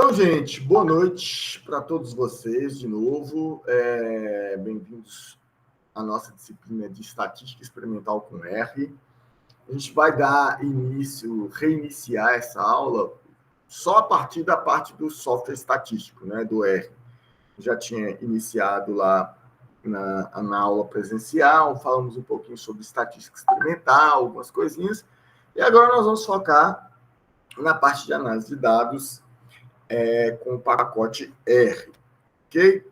Então, gente, boa noite para todos vocês de novo. Bem-vindos à nossa disciplina de Estatística Experimental com R. A gente vai reiniciar essa aula só a partir da parte do software estatístico, né, do R. Já tinha iniciado lá na aula presencial, falamos um pouquinho sobre estatística experimental, algumas coisinhas, e agora nós vamos focar na parte de análise de dados com o pacote R, ok?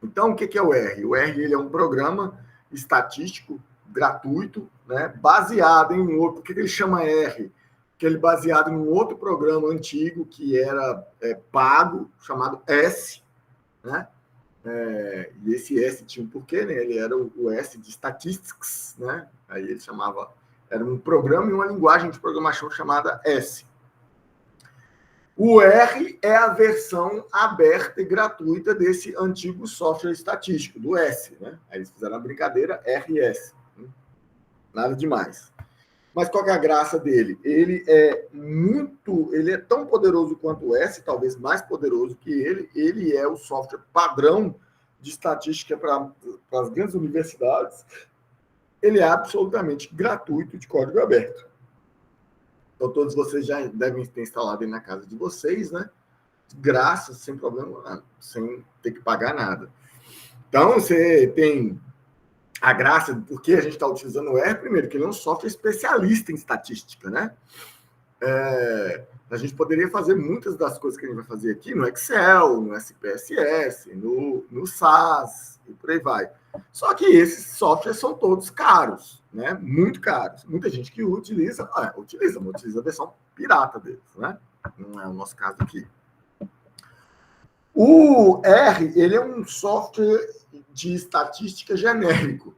Então, o que é o R? O R ele é um programa estatístico gratuito, né, baseado em um outro. Por que ele chama R? Porque ele é baseado em um outro programa antigo que era pago, chamado S, né? E esse S tinha um porquê, né? Ele era o S de Statistics, né? Aí ele chamava... Era um programa e uma linguagem de programação chamada S. O R é a versão aberta e gratuita desse antigo software estatístico, do S, né? Aí eles fizeram a brincadeira RS. Nada demais. Mas qual que é a graça dele? Ele é tão poderoso quanto o S, talvez mais poderoso que ele. Ele é o software padrão de estatística para as grandes universidades. Ele é absolutamente gratuito, de código aberto. Então, todos vocês já devem ter instalado aí na casa de vocês, né? De graça, sem problema, sem ter que pagar nada. Então, você tem a graça, porque a gente está utilizando o R, primeiro, que ele é um software especialista em estatística, né? A gente poderia fazer muitas das coisas que a gente vai fazer aqui no Excel, no SPSS, no SAS, e por aí vai. Só que esses softwares são todos caros, né? Muito caros. Muita gente que utiliza a versão pirata deles, né? Não é o nosso caso aqui. O R, ele é um software de estatística genérico.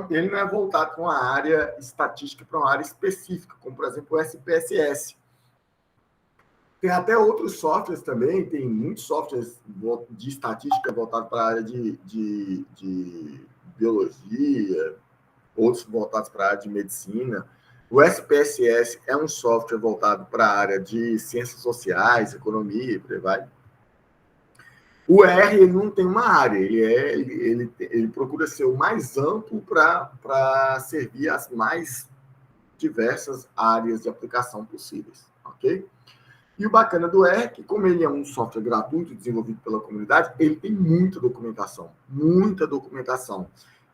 Ele não é voltado para uma área estatística, para uma área específica, como, por exemplo, o SPSS. Tem até outros softwares também, tem muitos softwares de estatística voltados para a área de biologia, outros voltados para a área de medicina. O SPSS é um software voltado para a área de ciências sociais, economia, por aí vai. O R ele não tem uma área, ele procura ser o mais amplo para servir as mais diversas áreas de aplicação possíveis, ok? E o bacana do R é que, como ele é um software gratuito desenvolvido pela comunidade, ele tem muita documentação.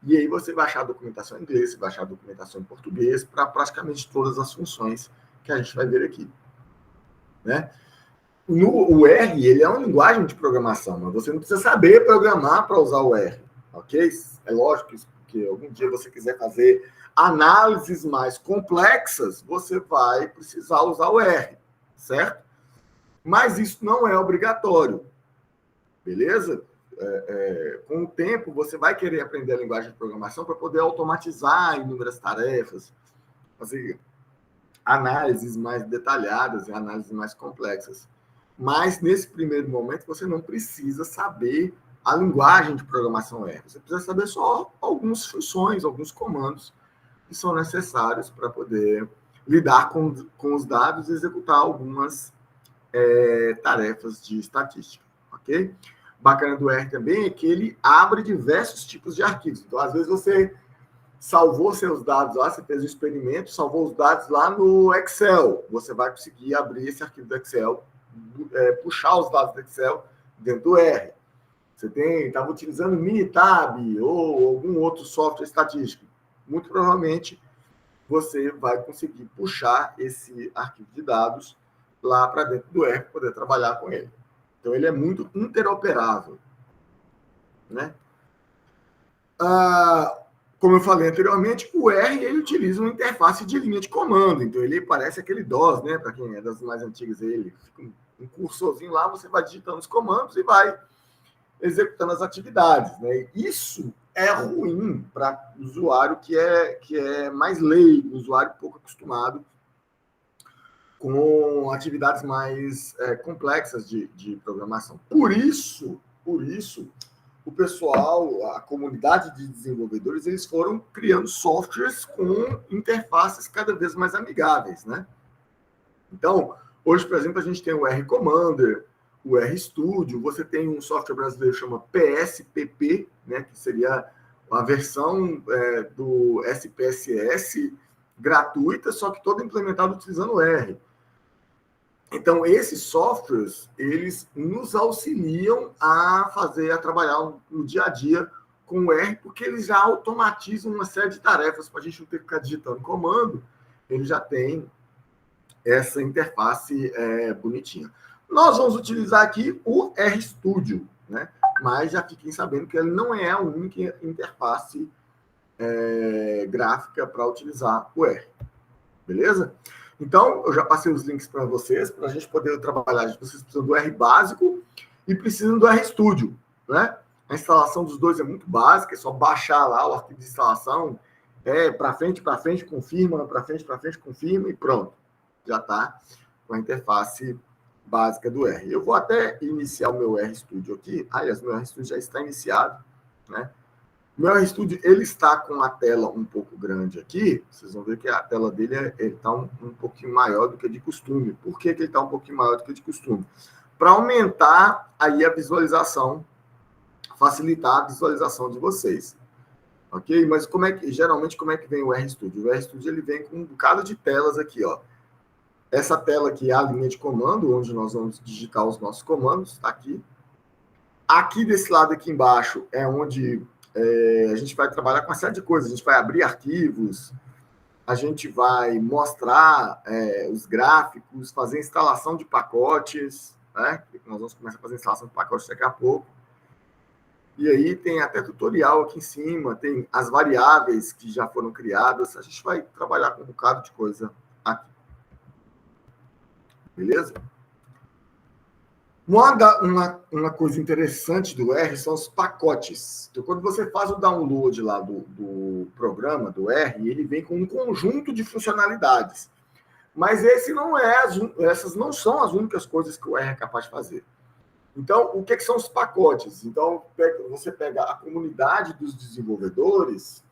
E aí você vai achar a documentação em inglês, você vai achar a documentação em português, para praticamente todas as funções que a gente vai ver aqui, né? O R, ele é uma linguagem de programação, mas você não precisa saber programar para usar o R, ok? É lógico que algum dia você quiser fazer análises mais complexas, você vai precisar usar o R, certo? Mas isso não é obrigatório, beleza? Com o tempo, você vai querer aprender a linguagem de programação para poder automatizar inúmeras tarefas, fazer análises mais detalhadas e análises mais complexas. Mas, nesse primeiro momento, você não precisa saber a linguagem de programação R. Você precisa saber só algumas funções, alguns comandos que são necessários para poder lidar com os dados e executar algumas tarefas de estatística, ok? Bacana do R também é que ele abre diversos tipos de arquivos. Então, às vezes, você salvou seus dados lá, você fez um experimento, salvou os dados lá no Excel. Você vai conseguir abrir esse arquivo do Excel, puxar os dados do Excel dentro do R. Você estava utilizando Minitab ou algum outro software estatístico. Muito provavelmente, você vai conseguir puxar esse arquivo de dados lá para dentro do R para poder trabalhar com ele. Então, ele é muito interoperável, né? Como eu falei anteriormente, o R ele utiliza uma interface de linha de comando. Então, ele parece aquele DOS, né? Para quem é das mais antigas, ele fica um cursorzinho lá, você vai digitando os comandos e vai executando as atividades, né? Isso é ruim para o usuário que é mais leigo, usuário pouco acostumado com atividades mais complexas de programação. Por isso, o pessoal, a comunidade de desenvolvedores, eles foram criando softwares com interfaces cada vez mais amigáveis, né? Então, Hoje, por exemplo, a gente tem o R Commander, o R Studio, você tem um software brasileiro que chama PSPP, né, que seria a versão do SPSS gratuita, só que toda implementada utilizando o R. Então, esses softwares, eles nos auxiliam a trabalhar no dia a dia com o R, porque eles já automatizam uma série de tarefas para a gente não ter que ficar digitando comando, ele já tem essa interface bonitinha. Nós vamos utilizar aqui o RStudio, né? Mas já fiquem sabendo que ele não é a única interface gráfica para utilizar o R. Beleza? Então, eu já passei os links para vocês, para a gente poder trabalhar. Vocês precisam do R básico e precisam do RStudio, né? A instalação dos dois é muito básica, é só baixar lá o arquivo de instalação, para frente, confirma, para frente, confirma e pronto. Já está com a interface básica do R. Eu vou até iniciar o meu RStudio aqui. Aliás, meu RStudio já está iniciado, né? O meu RStudio, ele está com a tela um pouco grande aqui. Vocês vão ver que a tela dele está um pouquinho maior do que de costume. Por que ele está um pouquinho maior do que de costume? Para aumentar aí a visualização, facilitar a visualização de vocês. Ok? Mas geralmente, como é que vem o RStudio? O RStudio, ele vem com um bocado de telas aqui, ó. Essa tela aqui é a linha de comando, onde nós vamos digitar os nossos comandos, está aqui. Aqui desse lado aqui embaixo é onde a gente vai trabalhar com uma série de coisas. A gente vai abrir arquivos, a gente vai mostrar os gráficos, fazer instalação de pacotes, né? Nós vamos começar a fazer instalação de pacotes daqui a pouco. E aí tem até tutorial aqui em cima, tem as variáveis que já foram criadas. A gente vai trabalhar com um bocado de coisa aqui. Beleza? Uma coisa interessante do R são os pacotes. Então, quando você faz o download lá do programa, do R, ele vem com um conjunto de funcionalidades. Mas essas não são as únicas coisas que o R é capaz de fazer. Então, o que são os pacotes? Então, você pega a comunidade dos desenvolvedores,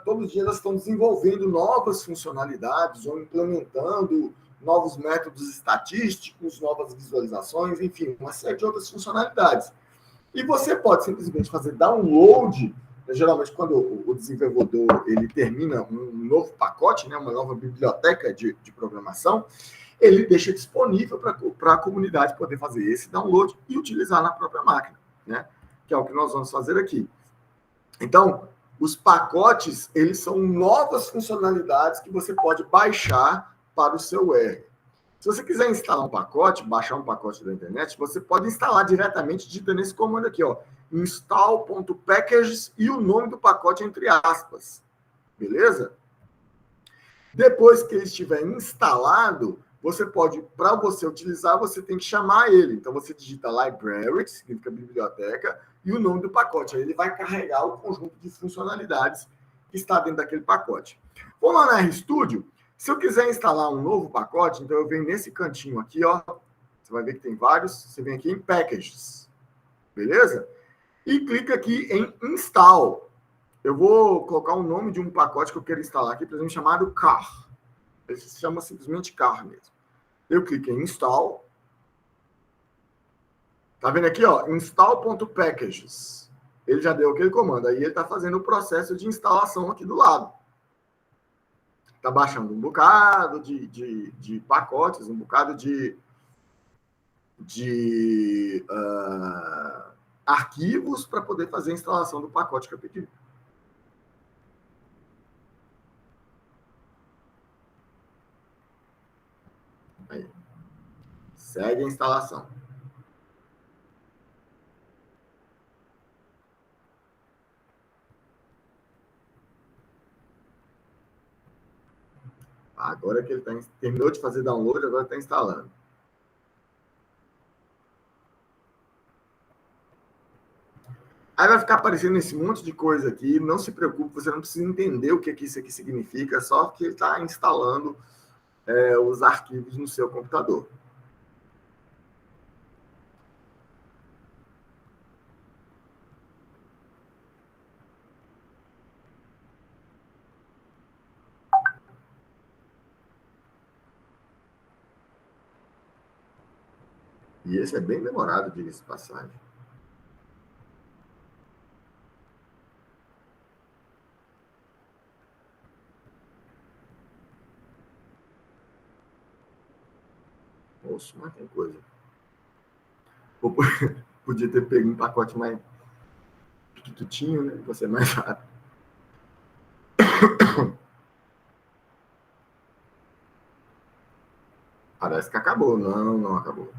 todos os dias elas estão desenvolvendo novas funcionalidades ou implementando novos métodos estatísticos, novas visualizações, enfim, uma série de outras funcionalidades. E você pode simplesmente fazer download, geralmente quando o desenvolvedor ele termina um novo pacote, né, uma nova biblioteca de programação, ele deixa disponível para a comunidade poder fazer esse download e utilizar na própria máquina, né? Que é o que nós vamos fazer aqui. Então, os pacotes, eles são novas funcionalidades que você pode baixar para o seu R. Se você quiser instalar um pacote, baixar um pacote da internet, você pode instalar diretamente digitando esse comando aqui, ó, install.packages e o nome do pacote entre aspas. Beleza? Depois que ele estiver instalado, para você utilizar, você tem que chamar ele. Então, você digita library, que significa biblioteca, e o nome do pacote. Aí ele vai carregar o conjunto de funcionalidades que está dentro daquele pacote. Vamos lá na RStudio. Se eu quiser instalar um novo pacote, então eu venho nesse cantinho aqui, ó. Você vai ver que tem vários. Você vem aqui em Packages. Beleza? E clica aqui em Install. Eu vou colocar o nome de um pacote que eu quero instalar aqui, por exemplo, chamado Car. Ele se chama simplesmente Car mesmo. Eu clico em Install. Tá vendo aqui, ó? Install.packages. Ele já deu aquele comando. Aí ele está fazendo o processo de instalação aqui do lado. Está baixando um bocado de pacotes, um bocado de arquivos para poder fazer a instalação do pacote que eu pedi. Aí. Segue a instalação. Agora que ele terminou de fazer download, agora está instalando. Aí vai ficar aparecendo esse monte de coisa aqui. Não se preocupe, você não precisa entender o que isso aqui significa, só que ele está instalando os arquivos no seu computador. E esse é bem demorado, diga-se de passagem. Nossa, mas tem coisa. Podia ter pego um pacote mais pequititinho, né? Pra ser mais rápido. Parece que acabou. Não, não acabou.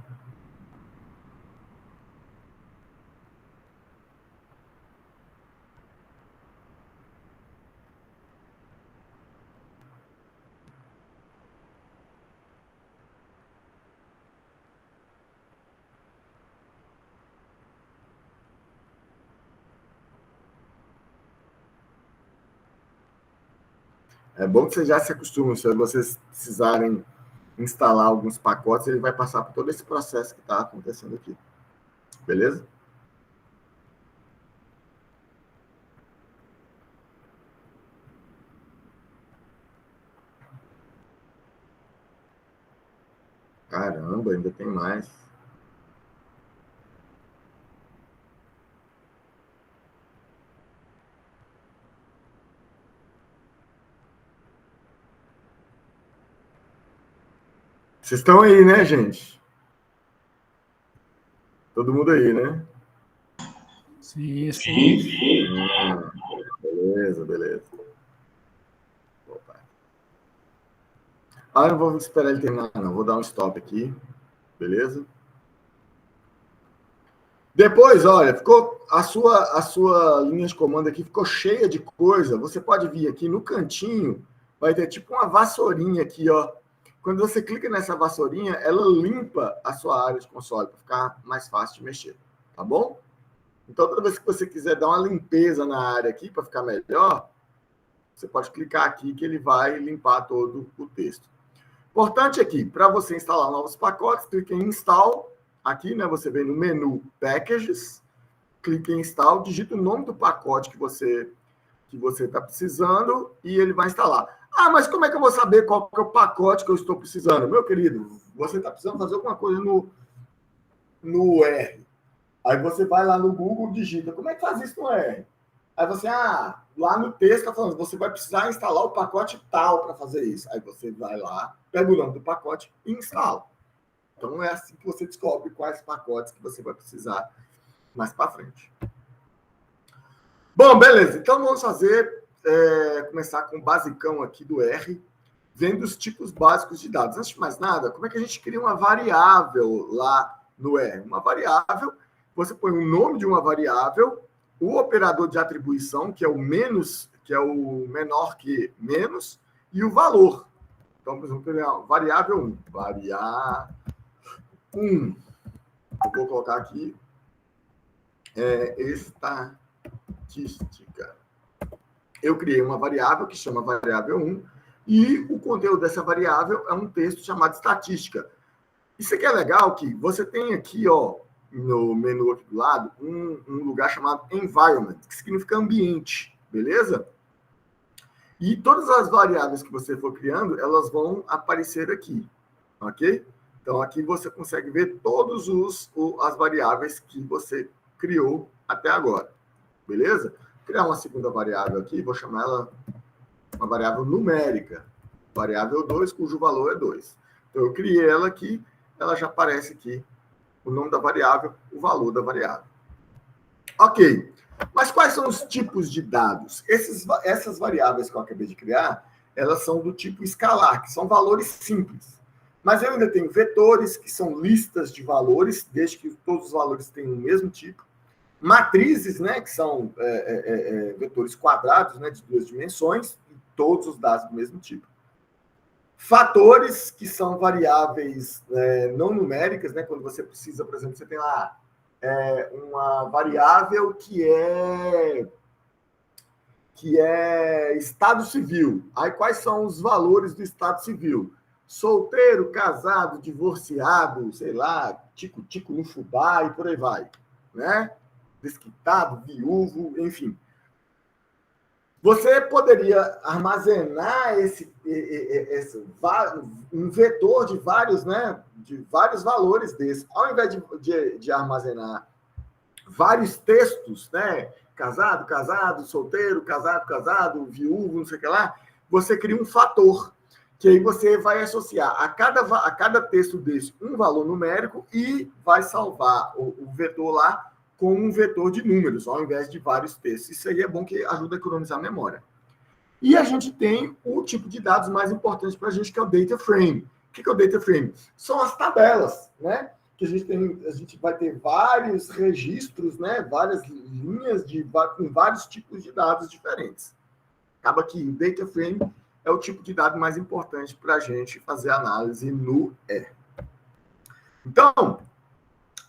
É bom que vocês já se acostumem. Se vocês precisarem instalar alguns pacotes, ele vai passar por todo esse processo que está acontecendo aqui. Beleza? Caramba, ainda tem mais. Vocês estão aí, né, gente? Todo mundo aí, né? Sim, sim. Beleza, beleza. Opa. Ah, não vou esperar ele terminar, não. Vou dar um stop aqui. Beleza? Depois, olha, ficou a sua linha de comando aqui ficou cheia de coisa. Você pode vir aqui no cantinho, vai ter tipo uma vassourinha aqui, ó. Quando você clica nessa vassourinha, ela limpa a sua área de console para ficar mais fácil de mexer, tá bom? Então, toda vez que você quiser dar uma limpeza na área aqui para ficar melhor, você pode clicar aqui que ele vai limpar todo o texto. Importante aqui, para você instalar novos pacotes, clique em Install. Aqui, né, você vem no menu Packages, clique em Install, digita o nome do pacote que você está precisando e ele vai instalar. Ah, mas como é que eu vou saber qual que é o pacote que eu estou precisando? Meu querido, você está precisando fazer alguma coisa no R. Aí você vai lá no Google, digita, como é que faz isso no R? Aí você, lá no texto está falando, você vai precisar instalar o pacote tal para fazer isso. Aí você vai lá, pega o nome do pacote e instala. Então é assim que você descobre quais pacotes que você vai precisar mais para frente. Bom, beleza. Então vamos começar com o basicão aqui do R, vendo os tipos básicos de dados. Antes de mais nada, como é que a gente cria uma variável lá no R? Uma variável, você põe o nome de uma variável, o operador de atribuição, que é o menos, que é o menor que menos, e o valor. Então, por exemplo, variável 1. Variável 1. Eu vou colocar aqui estatística. Eu criei uma variável que chama variável 1 e o conteúdo dessa variável é um texto chamado estatística. Isso aqui é legal que você tem aqui, ó, no menu aqui do lado, um lugar chamado environment, que significa ambiente, beleza? E todas as variáveis que você for criando, elas vão aparecer aqui, ok? Então, aqui você consegue ver todas as variáveis que você criou até agora, beleza? Vou criar uma segunda variável aqui, vou chamar ela uma variável numérica, variável 2, cujo valor é 2. Então, eu criei ela aqui, ela já aparece aqui, o nome da variável, o valor da variável. Ok, mas quais são os tipos de dados? Essas variáveis que eu acabei de criar, elas são do tipo escalar, que são valores simples. Mas eu ainda tenho vetores, que são listas de valores, desde que todos os valores tenham o mesmo tipo. Matrizes, né, que são vetores quadrados, né, de 2 dimensões, e todos os dados do mesmo tipo. Fatores, que são variáveis não numéricas, né, quando você precisa, por exemplo, você tem lá uma variável que é estado civil. Aí quais são os valores do estado civil? Solteiro, casado, divorciado, sei lá, tico-tico no fubá e por aí vai, né? Desquitado, viúvo, enfim. Você poderia armazenar um vetor de vários, né, de vários valores desses. Ao invés de armazenar vários textos, né, casado, casado, solteiro, casado, casado, viúvo, não sei o que lá, você cria um fator, que aí você vai associar a cada texto desse um valor numérico e vai salvar o vetor lá com um vetor de números, ao invés de vários textos. Isso aí é bom, que ajuda a economizar a memória. E a gente tem o tipo de dados mais importante para a gente, que é o data frame. O que é o data frame? São as tabelas, né? Que a gente vai ter vários registros, né? Várias linhas com vários tipos de dados diferentes. Acaba que o data frame é o tipo de dado mais importante para a gente fazer análise no R. Então,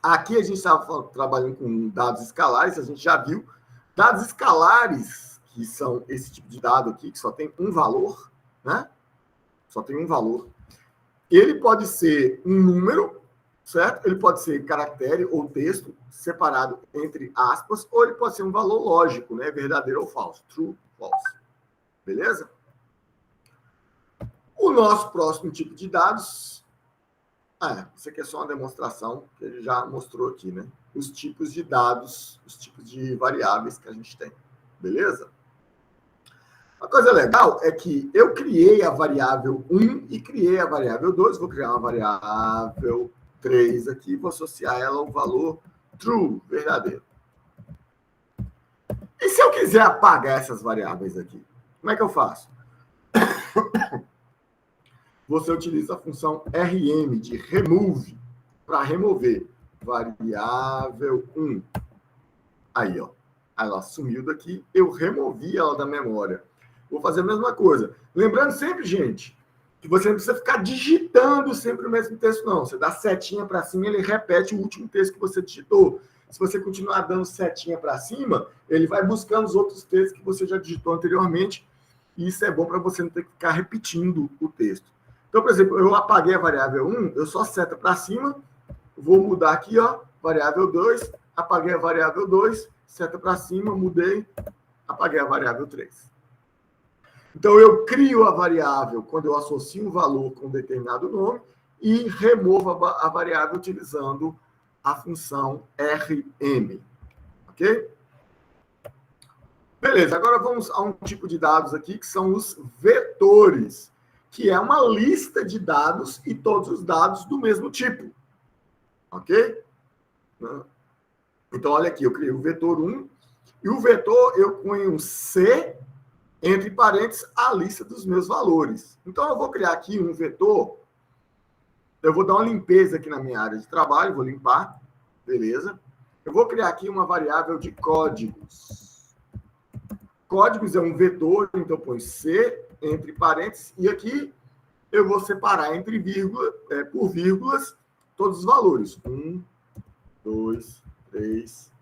aqui a gente estava trabalhando com dados escalares, a gente já viu. Dados escalares, que são esse tipo de dado aqui, que só tem um valor, né? Só tem um valor. Ele pode ser um número, certo? Ele pode ser caractere ou texto separado entre aspas, ou ele pode ser um valor lógico, né? Verdadeiro ou falso. True, false. Beleza? O nosso próximo tipo de dados... isso aqui é só uma demonstração que ele já mostrou aqui, né? Os tipos de dados, os tipos de variáveis que a gente tem. Beleza? Uma coisa legal é que eu criei a variável 1 e criei a variável 2. Vou criar uma variável 3 aqui, vou associar ela ao valor true, verdadeiro. E se eu quiser apagar essas variáveis aqui? Como é que eu faço? Você utiliza a função rm de remove para remover variável 1. Aí, ó. Ela sumiu daqui, eu removi ela da memória. Vou fazer a mesma coisa. Lembrando sempre, gente, que você não precisa ficar digitando sempre o mesmo texto, não. Você dá setinha para cima, ele repete o último texto que você digitou. Se você continuar dando setinha para cima, ele vai buscando os outros textos que você já digitou anteriormente. E isso é bom para você não ter que ficar repetindo o texto. Então, por exemplo, eu apaguei a variável 1, eu só seta para cima, vou mudar aqui, ó, variável 2, apaguei a variável 2, seta para cima, mudei, apaguei a variável 3. Então, eu crio a variável quando eu associo um valor com um determinado nome e removo a variável utilizando a função rm. Ok? Beleza, agora vamos a um tipo de dados aqui, que são os vetores, que é uma lista de dados e todos os dados do mesmo tipo. Ok? Então, olha aqui, eu criei o vetor 1, e o vetor eu ponho um C, entre parênteses, a lista dos meus valores. Então, eu vou criar aqui um vetor, eu vou dar uma limpeza aqui na minha área de trabalho, vou limpar, beleza? Eu vou criar aqui uma variável de códigos. Códigos é um vetor, então eu ponho C, entre parênteses, e aqui eu vou separar entre por vírgulas todos os valores. 1, 2, 3,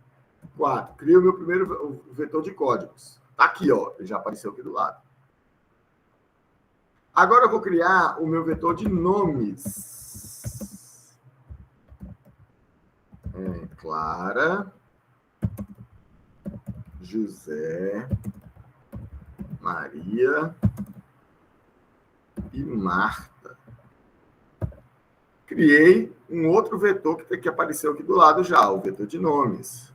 4. Criei o meu primeiro vetor de códigos. Tá aqui, ó. Ele já apareceu aqui do lado. Agora eu vou criar o meu vetor de nomes. Clara, José, Maria e Marta. Criei um outro vetor que apareceu aqui do lado já, o vetor de nomes.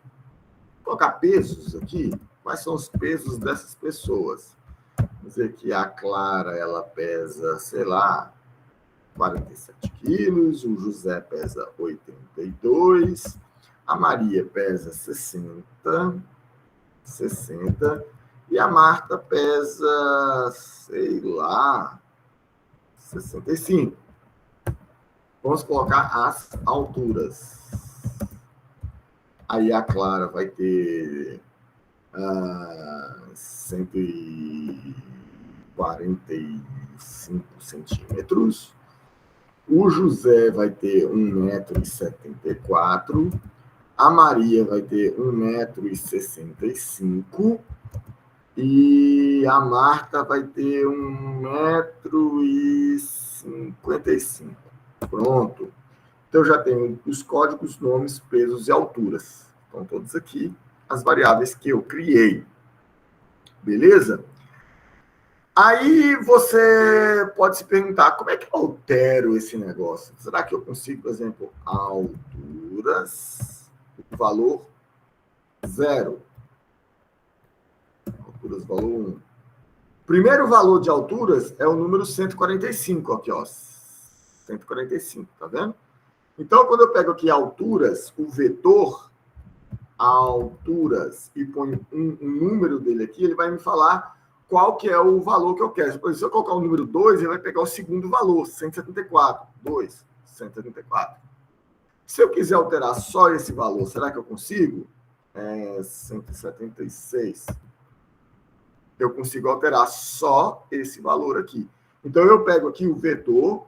Vou colocar pesos aqui. Quais são os pesos dessas pessoas? Vamos dizer que a Clara, ela pesa, sei lá, 47 quilos, o José pesa 82, a Maria pesa 60, e a Marta pesa, sei lá, 65. Vamos colocar as alturas. Aí a Clara vai ter 145 centímetros. O José vai ter 1,74 m. A Maria vai ter 1,65 m. E a Marta vai ter 1,55 m. Pronto. Então, eu já tenho os códigos, nomes, pesos e alturas. Estão todos aqui as variáveis que eu criei. Beleza? Aí você pode se perguntar, como é que eu altero esse negócio? Será que eu consigo, por exemplo, alturas, o valor 0, alturas, valor 1. Primeiro valor de alturas é o número 145, aqui, ó. 145, tá vendo? Então, quando eu pego aqui alturas, o vetor alturas, e ponho um número dele aqui, ele vai me falar qual que é o valor que eu quero. Por exemplo, se eu colocar o número 2, ele vai pegar o segundo valor, 174. 2, 174. Se eu quiser alterar só esse valor, será que eu consigo? 176. Eu consigo alterar só esse valor aqui. Então, eu pego aqui o vetor,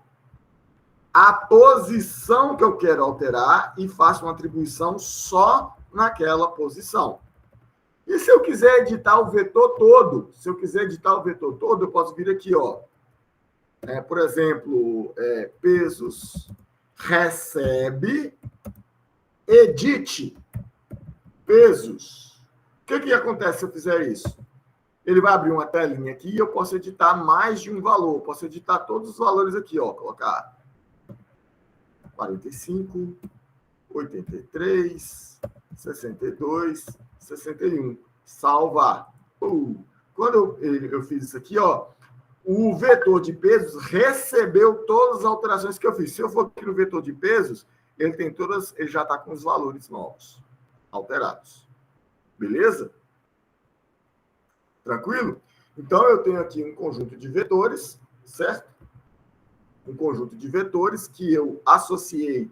a posição que eu quero alterar e faço uma atribuição só naquela posição. E se eu quiser editar o vetor todo, eu posso vir aqui, ó. Por exemplo, pesos recebe, edite pesos. O que acontece se eu fizer isso? Ele vai abrir uma telinha aqui e eu posso editar mais de um valor. Posso editar todos os valores aqui, ó. Colocar 45, 83, 62, 61. Salvar. Quando eu fiz isso aqui, ó, o vetor de pesos recebeu todas as alterações que eu fiz. Se eu for aqui no vetor de pesos, ele já está com os valores novos, alterados. Beleza? Tranquilo? Então, eu tenho aqui um conjunto de vetores, certo? Um conjunto de vetores que eu associei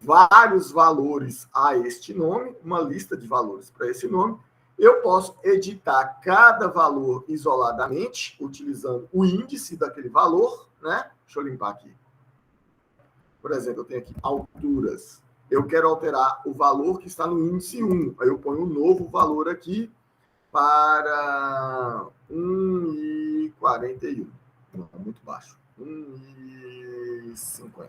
vários valores a este nome, uma lista de valores para esse nome. Eu posso editar cada valor isoladamente, utilizando o índice daquele valor, né? Deixa eu limpar aqui. Por exemplo, eu tenho aqui alturas. Eu quero alterar o valor que está no índice 1. Aí eu ponho um novo valor aqui para 1,41. Não, muito baixo. 1,50.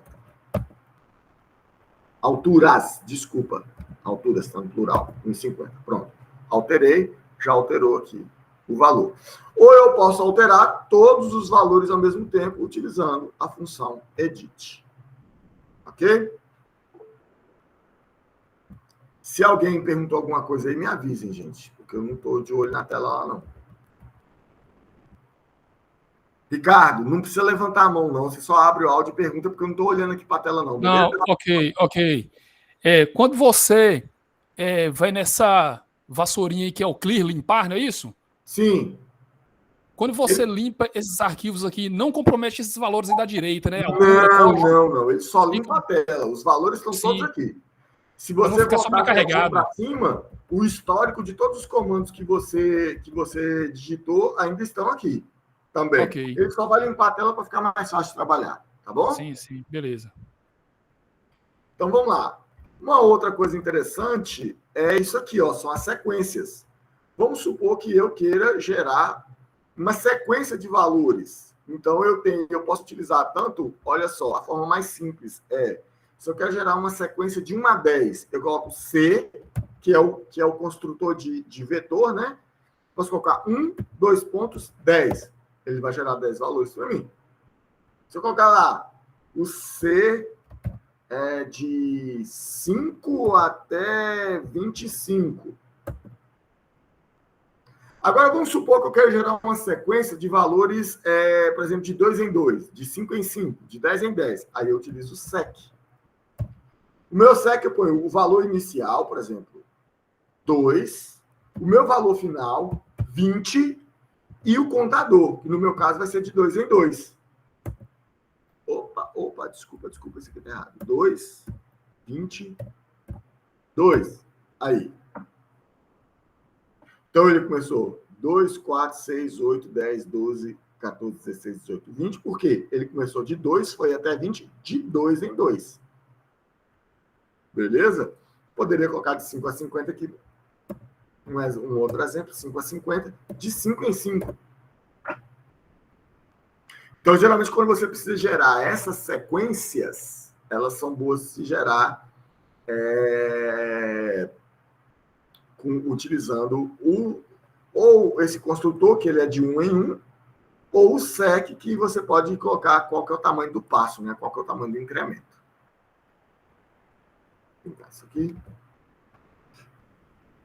Alturas, desculpa. Alturas, está no plural. 1,50. Pronto. Alterei, já alterou aqui o valor. Ou eu posso alterar todos os valores ao mesmo tempo, utilizando a função edit. Ok? Se alguém perguntou alguma coisa aí, me avisem, gente. Porque eu não estou de olho na tela lá, não. Ricardo, não precisa levantar a mão, não. Você só abre o áudio e pergunta, porque eu não estou olhando aqui para a tela, não. Não, ok. Quando você vai nessa vassourinha aí que é o clear, limpar, não é isso? Sim. Quando você limpa esses arquivos aqui, não compromete esses valores aí da direita, né? Não. Ele só limpa a tela. Os valores estão todos aqui. Se você voltar para cima, o histórico de todos os comandos que você digitou ainda estão aqui também. Okay. Ele só vai limpar a tela para ficar mais fácil de trabalhar, tá bom? Sim, beleza. Então, vamos lá. Uma outra coisa interessante é isso aqui, ó, são as sequências. Vamos supor que eu queira gerar uma sequência de valores. Então, eu posso utilizar tanto, olha só, a forma mais simples se eu quero gerar uma sequência de 1 a 10, eu coloco C, que é o construtor de vetor, né? Posso colocar 1, 2 pontos, 10. Ele vai gerar 10 valores para mim. Se eu colocar lá o C de 5 até 25. Agora, vamos supor que eu quero gerar uma sequência de valores, por exemplo, de 2 em 2, de 5 em 5, de 10 em 10. Aí eu utilizo o SEC. O meu SEC eu ponho o valor inicial, por exemplo, 2, o meu valor final, 20, e o contador, que no meu caso vai ser de 2 em 2. Opa, desculpa, isso aqui tá errado. 2, 20, 2. Aí. Então, ele começou 2, 4, 6, 8, 10, 12, 14, 16, 18, 20. Por quê? Ele começou de 2, foi até 20, de 2 em 2. Beleza? Poderia colocar de 5 a 50 aqui. Um outro exemplo, 5 a 50, de 5 em 5. Então, geralmente, quando você precisa gerar essas sequências, elas são boas de se gerar utilizando ou esse construtor, que ele é de 1 em 1, ou o sec, que você pode colocar qual que é o tamanho do passo, né? Qual que é o tamanho do incremento. Vou pegar isso aqui.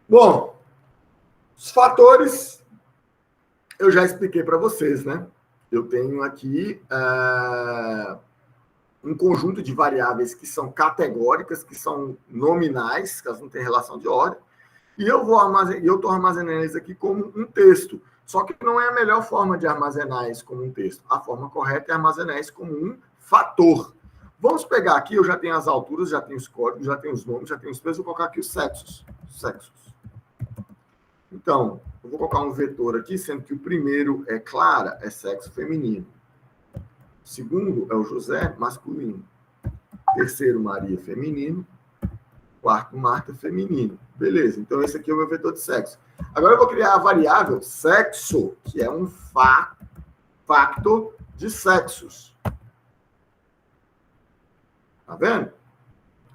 Bom, os fatores eu já expliquei para vocês, né? Eu tenho aqui um conjunto de variáveis que são categóricas, que são nominais, que elas não têm relação de ordem, e eu estou armazenando isso aqui como um texto. Só que não é a melhor forma de armazenar isso como um texto. A forma correta é armazenar isso como um fator. Vamos pegar aqui, eu já tenho as alturas, já tenho os códigos, já tenho os nomes, já tenho os pesos, vou colocar aqui os sexos. Então, eu vou colocar um vetor aqui, sendo que o primeiro é Clara, é sexo feminino. O segundo é o José, masculino. Terceiro, Maria, feminino. Quarto, Marta, feminino. Beleza, então esse aqui é o meu vetor de sexo. Agora eu vou criar a variável sexo, que é um factor de sexos. Tá vendo?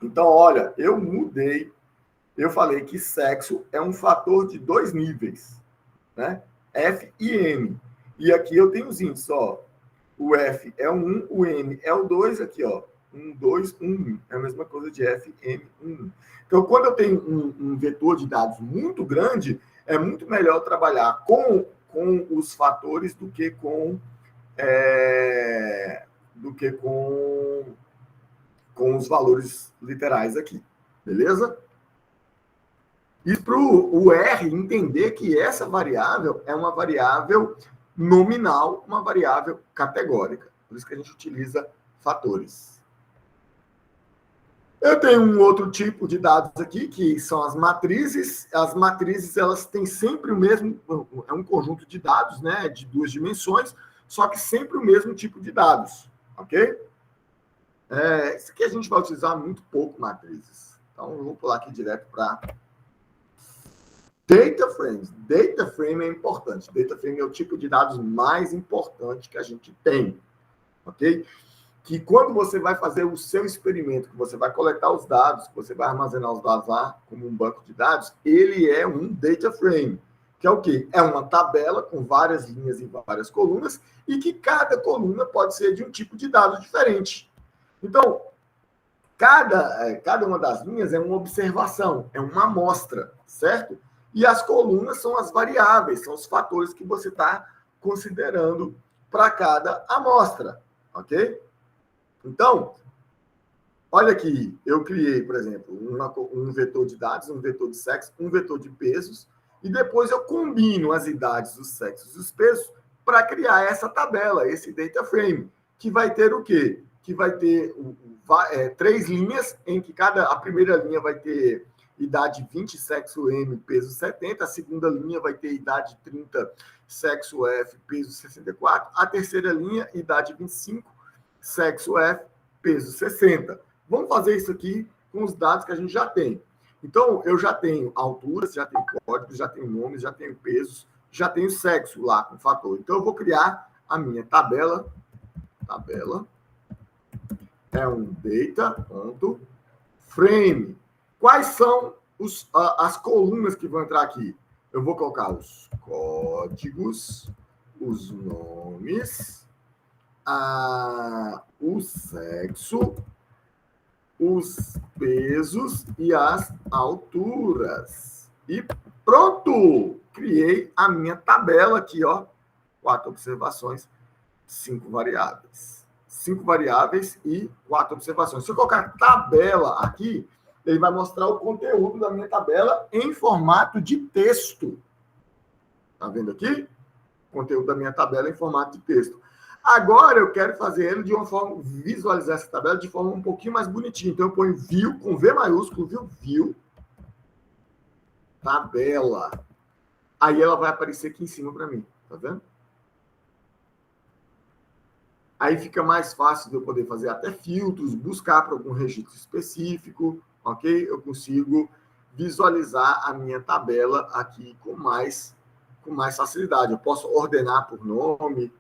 Então, olha, eu mudei. Eu falei que sexo é um fator de 2 níveis, né? F e M. E aqui eu tenho os índices, ó. O F é o 1, o M é o 2, aqui, ó. 1, 2, 1, 1. É a mesma coisa de F, M, 1. Então, quando eu tenho um vetor de dados muito grande, é muito melhor trabalhar com os fatores do que com os valores literais aqui. Beleza? E para o R entender que essa variável é uma variável nominal, uma variável categórica. Por isso que a gente utiliza fatores. Eu tenho um outro tipo de dados aqui, que são as matrizes. As matrizes, elas têm sempre o mesmo... É um conjunto de dados, né, de 2 dimensões, só que sempre o mesmo tipo de dados. Ok? Isso aqui a gente vai utilizar muito pouco matrizes. Então, eu vou pular aqui direto para... Data frames. Data frame é importante. Data frame é o tipo de dados mais importante que a gente tem. Ok? Que quando você vai fazer o seu experimento, que você vai coletar os dados, que você vai armazenar os dados lá como um banco de dados, ele é um data frame. Que é o quê? É uma tabela com várias linhas e várias colunas, e que cada coluna pode ser de um tipo de dado diferente. Então, cada uma das linhas é uma observação, é uma amostra, certo? E as colunas são as variáveis, são os fatores que você está considerando para cada amostra, ok? Então, olha aqui, eu criei, por exemplo, um vetor de dados, um vetor de sexo, um vetor de pesos, e depois eu combino as idades, os sexos e os pesos para criar essa tabela, esse data frame, que vai ter o quê? Que vai ter 3 linhas, em que a primeira linha vai ter idade 20, sexo M, peso 70. A segunda linha vai ter idade 30, sexo F, peso 64. A terceira linha, idade 25, sexo F, peso 60. Vamos fazer isso aqui com os dados que a gente já tem. Então, eu já tenho alturas, já tenho códigos, já tenho nomes, já tenho pesos, já tenho sexo lá com fator. Então, eu vou criar a minha tabela. Tabela é um data.frame. Quais são as colunas que vão entrar aqui? Eu vou colocar os códigos, os nomes, o sexo, os pesos e as alturas. E pronto! Criei a minha tabela aqui, ó. 4 observações, 5 variáveis. 5 variáveis e 4 observações. Se eu colocar tabela aqui, ele vai mostrar o conteúdo da minha tabela em formato de texto. Tá vendo aqui? O conteúdo da minha tabela em formato de texto. Agora eu quero fazer ele de uma forma, visualizar essa tabela de forma um pouquinho mais bonitinha. Então eu ponho view com V maiúsculo, view, tabela. Aí ela vai aparecer aqui em cima para mim, tá vendo? Aí fica mais fácil de eu poder fazer até filtros, buscar para algum registro específico, ok? Eu consigo visualizar a minha tabela aqui com mais facilidade. Eu posso ordenar por nome,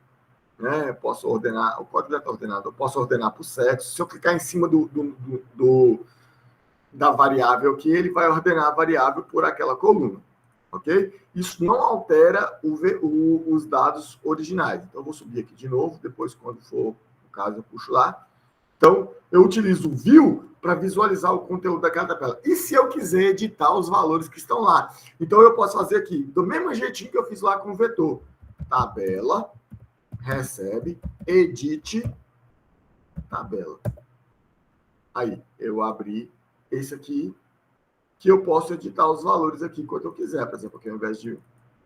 né? Posso ordenar, o código já está ordenado, eu posso ordenar por sexo. Se eu clicar em cima da variável aqui, ele vai ordenar a variável por aquela coluna. ok? Isso não altera os dados originais. Então, eu vou subir aqui de novo, depois, quando for o caso, eu puxo lá. Então, eu utilizo o view para visualizar o conteúdo daquela tabela. E se eu quiser editar os valores que estão lá? Então, eu posso fazer aqui, do mesmo jeitinho que eu fiz lá com o vetor. Tabela, recebe, edite, tabela. Aí, eu abri esse aqui, que eu posso editar os valores aqui quando eu quiser. Por exemplo, aqui ao invés de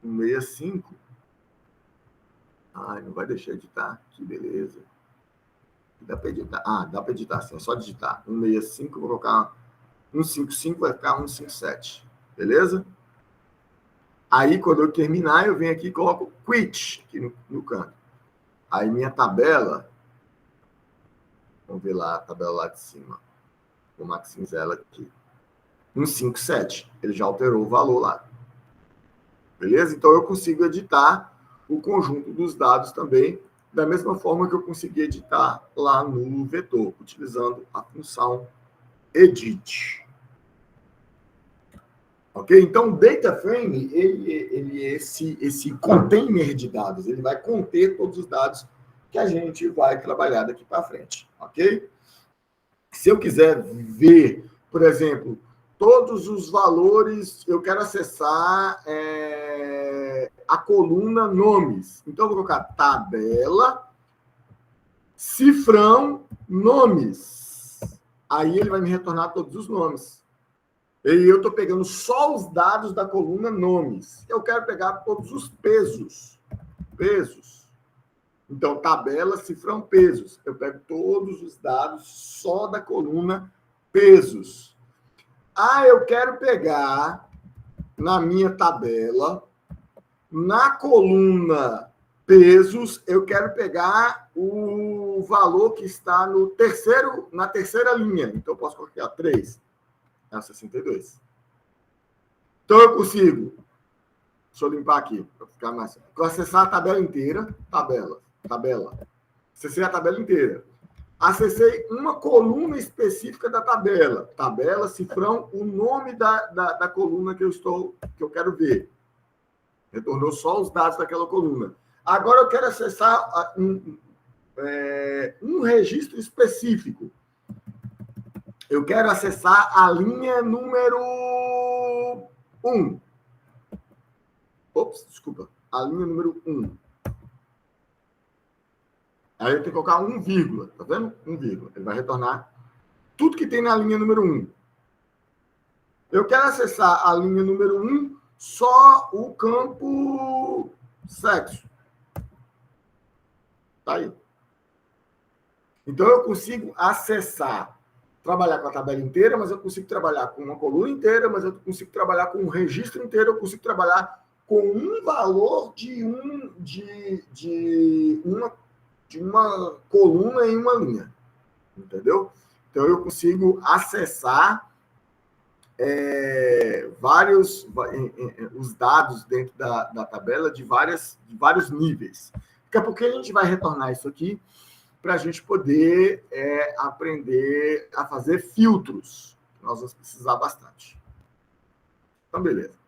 165, não vai deixar editar. Que beleza. Dá para editar. Dá para editar sim, é só digitar. 165, vou colocar 155, vai ficar 157. Beleza? Aí, quando eu terminar, eu venho aqui e coloco quit aqui no canto. Aí, minha tabela, vamos ver lá a tabela lá de cima. Vou maximizar ela aqui. 157. Ele já alterou o valor lá. Beleza? Então, eu consigo editar o conjunto dos dados também, da mesma forma que eu consegui editar lá no vetor, utilizando a função edit. Ok? Então, o data frame, ele é esse container de dados. Ele vai conter todos os dados que a gente vai trabalhar daqui para frente. Ok? Se eu quiser ver, por exemplo, todos os valores, eu quero acessar a coluna nomes. Então, eu vou colocar tabela, cifrão, nomes. Aí ele vai me retornar todos os nomes. E eu estou pegando só os dados da coluna nomes. Eu quero pegar todos os pesos. Pesos. Então, tabela, cifrão, pesos. Eu pego todos os dados só da coluna pesos. Eu quero pegar na minha tabela, na coluna pesos, eu quero pegar o valor que está na terceira linha. Então, eu posso colocar 3. É 62. Então, eu consigo. Deixa eu limpar aqui, para ficar mais. Acessar a tabela inteira. Tabela. Acessei a tabela inteira. Acessei uma coluna específica da tabela. Tabela, cifrão, o nome da coluna que eu quero ver. Retornou só os dados daquela coluna. Agora eu quero acessar um registro específico. Eu quero acessar a linha número 1. Desculpa. A linha número 1. Aí eu tenho que colocar 1, tá vendo? 1, ele vai retornar tudo que tem na linha número 1. Eu quero acessar a linha número 1, só o campo sexo. Tá aí. Então, eu consigo acessar, trabalhar com a tabela inteira, mas eu consigo trabalhar com uma coluna inteira, mas eu consigo trabalhar com um registro inteiro, eu consigo trabalhar com um valor de uma coluna em uma linha. Entendeu? Então, eu consigo acessar os dados dentro da tabela de vários níveis. Daqui a pouco a gente vai retornar isso aqui para a gente poder aprender a fazer filtros. Nós vamos precisar bastante. Então, beleza.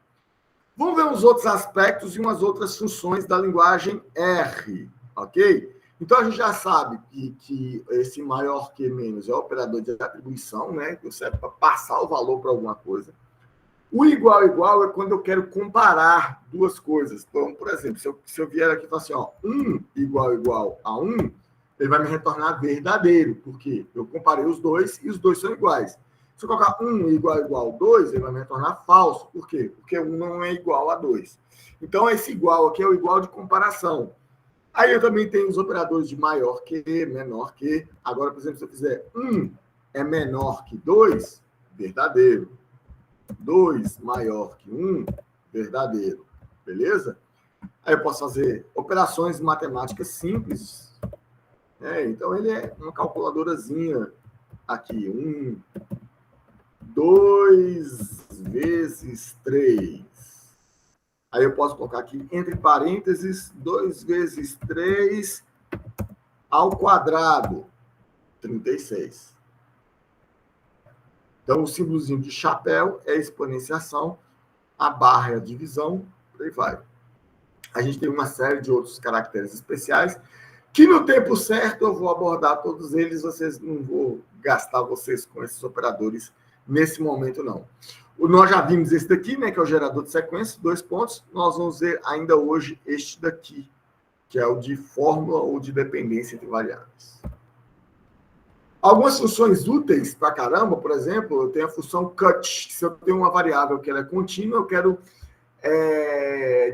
Vamos ver uns outros aspectos e umas outras funções da linguagem R, ok? Então, a gente já sabe que esse maior que menos é o operador de atribuição, né? Que serve para passar o valor para alguma coisa. O igual é quando eu quero comparar duas coisas. Então, por exemplo, se eu vier aqui e falar assim, 1 igual a 1, ele vai me retornar verdadeiro, porque eu comparei os dois e os dois são iguais. Se eu colocar 1 igual a 2, ele vai me retornar falso. Por quê? Porque 1 não é igual a 2. Então, esse igual aqui é o igual de comparação. Aí eu também tenho os operadores de maior que, menor que. Agora, por exemplo, se eu fizer 1 é menor que 2, verdadeiro. 2 maior que 1, verdadeiro. Beleza? Aí eu posso fazer operações matemáticas simples. Então, ele é uma calculadorazinha aqui. 2 vezes 3. Aí eu posso colocar aqui, entre parênteses, 2 vezes 3 ao quadrado, 36. Então, o símbolozinho de chapéu é exponenciação. a barra é a divisão, por aí vai. A gente tem uma série de outros caracteres especiais que no tempo certo eu vou abordar todos eles, vocês não vou gastar vocês com esses operadores nesse momento, não. Nós já vimos esse daqui, né, que é o gerador de sequência, 2 pontos. Nós vamos ver ainda hoje este daqui, que é o de fórmula ou de dependência entre variáveis. Algumas funções úteis para caramba, por exemplo, eu tenho a função cut. Se eu tenho uma variável que ela é contínua, eu quero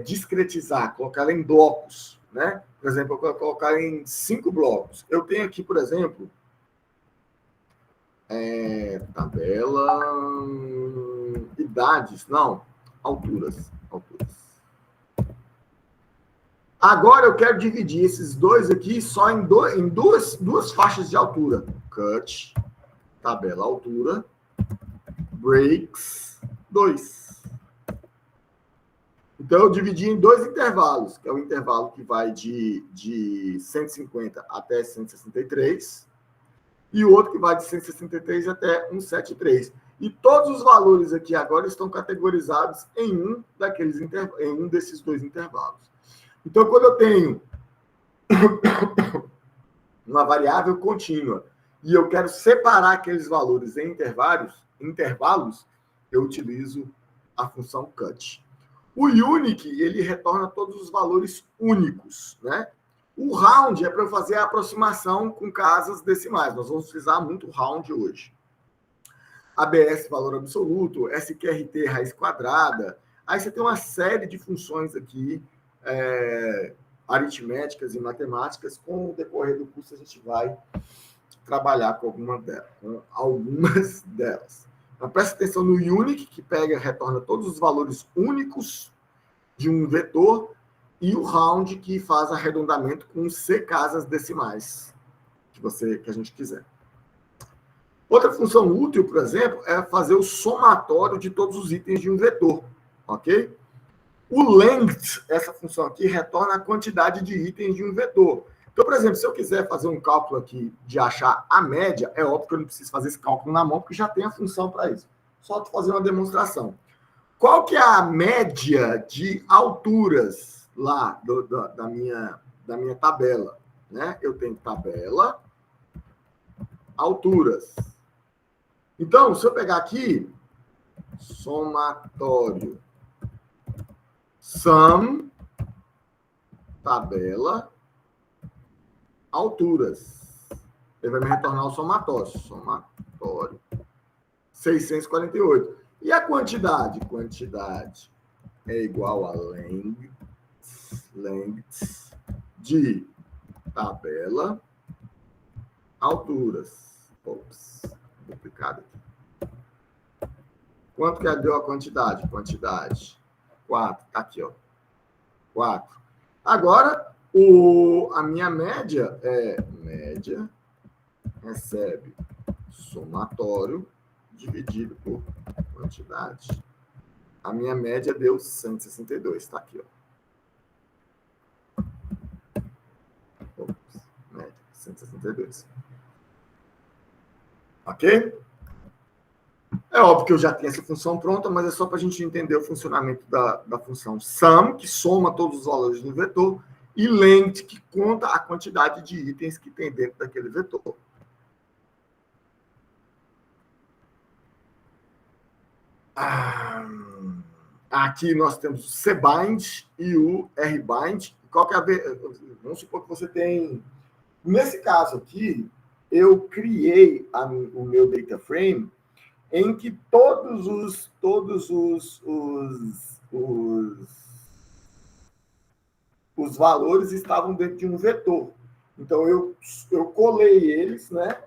discretizar, colocar ela em blocos, né? Por exemplo, eu quero colocar em 5 blocos. Eu tenho aqui, por exemplo, tabela, idades, não, alturas. Agora eu quero dividir esses dois aqui só em duas faixas de altura. Cut, tabela altura, breaks, 2. Então, eu dividi em 2 intervalos, que é o intervalo que vai de 150 até 163, e o outro que vai de 163 até 173. E todos os valores aqui agora estão categorizados em um desses 2 intervalos. Então, quando eu tenho uma variável contínua e eu quero separar aqueles valores em intervalos, eu utilizo a função cut. O unique, ele retorna todos os valores únicos, né? O round é para eu fazer a aproximação com casas decimais. Nós vamos utilizar muito round hoje. ABS, valor absoluto, SQRT, raiz quadrada. Aí você tem uma série de funções aqui, aritméticas e matemáticas. Com o decorrer do curso, a gente vai trabalhar com algumas delas. Então, presta atenção no unique, que retorna todos os valores únicos de um vetor, e o round, que faz arredondamento com C casas decimais que a gente quiser. Outra função útil, por exemplo, é fazer o somatório de todos os itens de um vetor, ok? O length, essa função aqui, retorna a quantidade de itens de um vetor. Então, por exemplo, se eu quiser fazer um cálculo aqui de achar a média, é óbvio que eu não preciso fazer esse cálculo na mão, porque já tem a função para isso. Só fazer uma demonstração. Qual que é a média de alturas lá da minha tabela? Né? Eu tenho tabela, alturas. Então, se eu pegar aqui, somatório, sum, tabela, alturas. Ele vai me retornar o somatório. Somatório, 648. E a quantidade? Quantidade é igual a length de tabela, alturas. Ops, duplicado aqui. Quanto que deu a quantidade? Quantidade, 4. Tá aqui, ó. 4. Agora, a minha média média recebe somatório dividido por quantidade. A minha média deu 162. Tá aqui, ó. Ops, média, 162. Ok? É óbvio que eu já tenho essa função pronta, mas é só para a gente entender o funcionamento da função sum, que soma todos os valores do vetor, e length, que conta a quantidade de itens que tem dentro daquele vetor. Aqui nós temos o cbind e o rbind. Qual que é vamos supor que você tem... Nesse caso aqui, eu criei o meu data frame em que todos os valores estavam dentro de um vetor. Então, eu colei eles, né,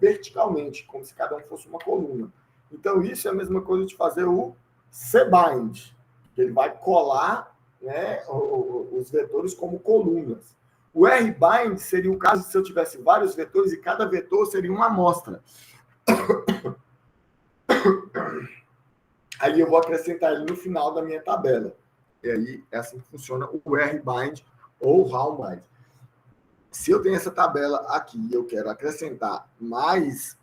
verticalmente, como se cada um fosse uma coluna. Então, isso é a mesma coisa de fazer o cbind. Ele vai colar, né, os vetores como colunas. O rbind seria o caso se eu tivesse vários vetores e cada vetor seria uma amostra. Aí eu vou acrescentar ele no final da minha tabela. E aí é assim que funciona o rbind ou o rbind. Se eu tenho essa tabela aqui e eu quero acrescentar mais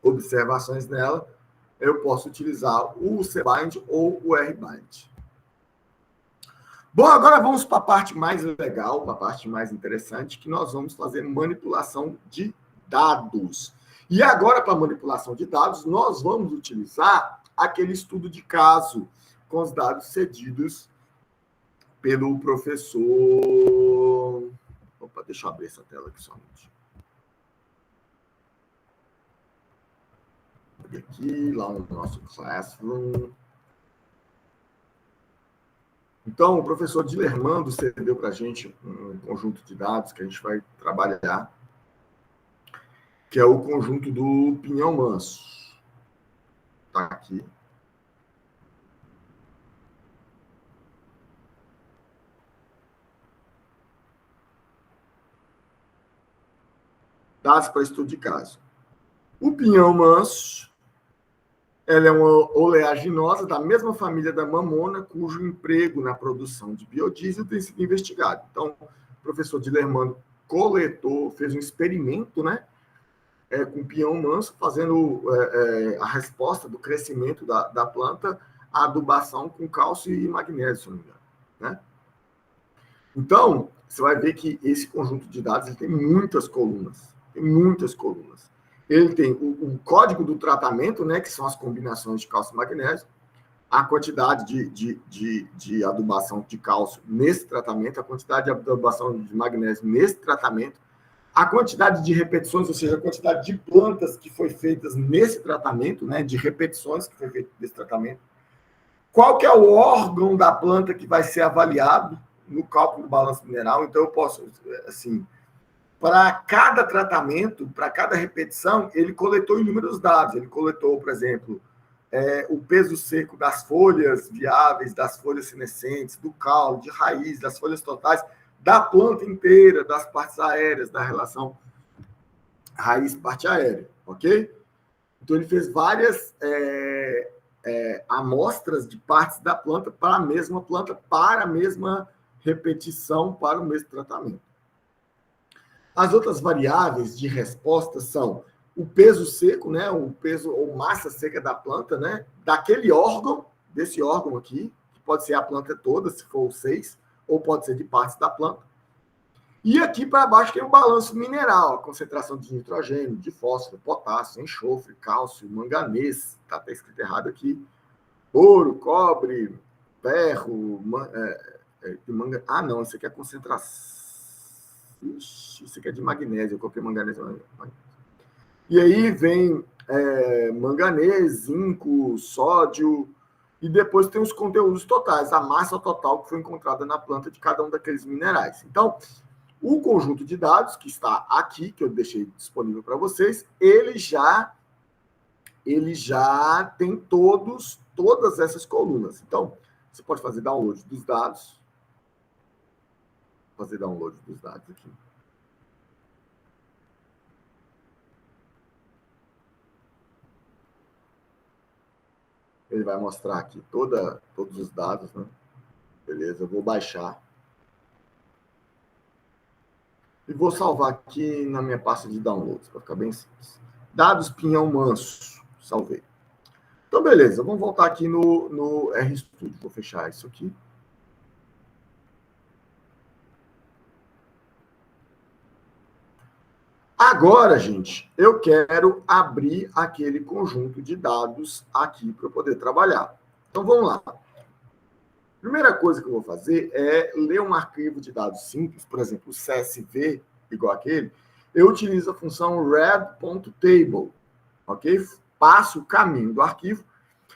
observações nela, eu posso utilizar o cbind ou o rbind. Bom, agora vamos para a parte mais legal, para a parte mais interessante, que nós vamos fazer manipulação de dados. E agora, para manipulação de dados, nós vamos utilizar aquele estudo de caso com os dados cedidos pelo professor... Opa, deixa eu abrir essa tela aqui somente. Aqui, lá no nosso Classroom. Então, o professor Dilermando cedeu para a gente um conjunto de dados que a gente vai trabalhar, que é o conjunto do pinhão manso. Está aqui. Dados para estudo de caso. O pinhão manso, ela é uma oleaginosa da mesma família da mamona, cujo emprego na produção de biodiesel tem sido investigado. Então, o professor Dilermando coletou, fez um experimento, né, com o pinhão manso, fazendo a resposta do crescimento da planta à adubação com cálcio e magnésio, se não me engano, né? Então, você vai ver que esse conjunto de dados ele tem muitas colunas. Tem muitas colunas. Ele tem o código do tratamento, né, que são as combinações de cálcio e magnésio, a quantidade de adubação de cálcio nesse tratamento, a quantidade de adubação de magnésio nesse tratamento, a quantidade de repetições, ou seja, a quantidade de plantas que foi feitas nesse tratamento, né, de repetições que foi feito nesse tratamento, qual que é o órgão da planta que vai ser avaliado no cálculo do balanço mineral. Então, eu posso, assim... Para cada tratamento, para cada repetição, ele coletou inúmeros dados. Ele coletou, por exemplo, o peso seco das folhas viáveis, das folhas senescentes, do caule, de raiz, das folhas totais, da planta inteira, das partes aéreas, da relação raiz-parte aérea, ok? Então, ele fez várias amostras de partes da planta para a mesma repetição, para o mesmo tratamento. As outras variáveis de resposta são o peso seco, né, o peso ou massa seca da planta, né, daquele órgão, desse órgão aqui, que pode ser a planta toda, se for 6, ou pode ser de partes da planta. E aqui para baixo tem o balanço mineral, a concentração de nitrogênio, de fósforo, potássio, enxofre, cálcio, manganês, está até escrito errado aqui, ouro, cobre, ferro, não, isso aqui é concentração. Ixi, isso aqui é de magnésio, eu coloquei manganês. E aí vem manganês, zinco, sódio, e depois tem os conteúdos totais, a massa total que foi encontrada na planta de cada um daqueles minerais. Então, o conjunto de dados que está aqui, que eu deixei disponível para vocês, ele já tem todas essas colunas. Então, você pode fazer download dos dados. Fazer download dos dados aqui. Ele vai mostrar aqui todos os dados, né? Beleza, eu vou baixar. E vou salvar aqui na minha pasta de downloads, para ficar bem simples. Dados pinhão manso. Salvei. Então, beleza, vamos voltar aqui no RStudio. Vou fechar isso aqui. Agora, gente, eu quero abrir aquele conjunto de dados aqui para eu poder trabalhar. Então, vamos lá. Primeira coisa que eu vou fazer é ler um arquivo de dados simples, por exemplo, o CSV, igual aquele. Eu utilizo a função read.table, ok? Passo o caminho do arquivo,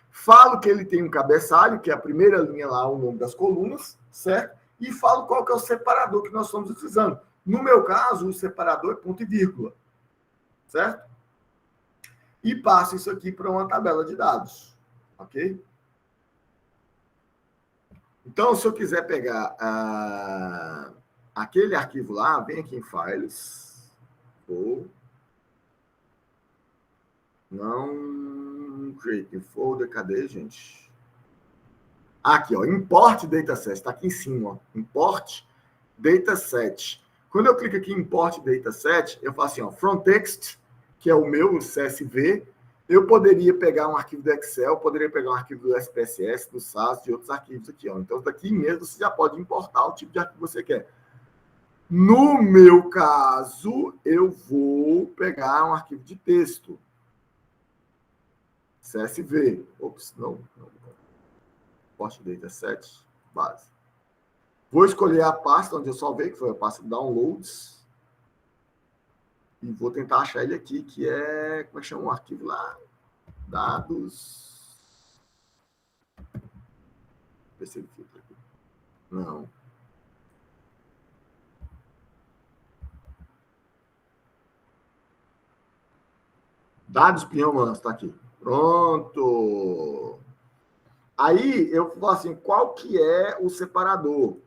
falo que ele tem um cabeçalho, que é a primeira linha lá, o nome das colunas, certo? E falo qual que é o separador que nós estamos utilizando. No meu caso, o separador é ponto e vírgula, certo? E passo isso aqui para uma tabela de dados, ok? Então, se eu quiser pegar aquele arquivo lá, vem aqui em Files, não create folder, cadê, gente? Aqui, ó, import dataset, está aqui em cima, ó, import dataset. Quando eu clico aqui em import dataset, eu faço assim, ó, from text, que é o meu CSV, eu poderia pegar um arquivo do Excel, poderia pegar um arquivo do SPSS, do SAS, de outros arquivos aqui. Ó. Então, daqui mesmo você já pode importar o tipo de arquivo que você quer. No meu caso, eu vou pegar um arquivo de texto. CSV. Ops, não. Post Dataset, base. Vou escolher a pasta onde eu salvei, que foi a pasta Downloads. E vou tentar achar ele aqui, que é... Como é que chama o arquivo lá? Dados... Ver se ele filtra aqui. Não. Dados Pinhão Manso, tá aqui. Pronto. Aí eu falo assim, qual que é o separador?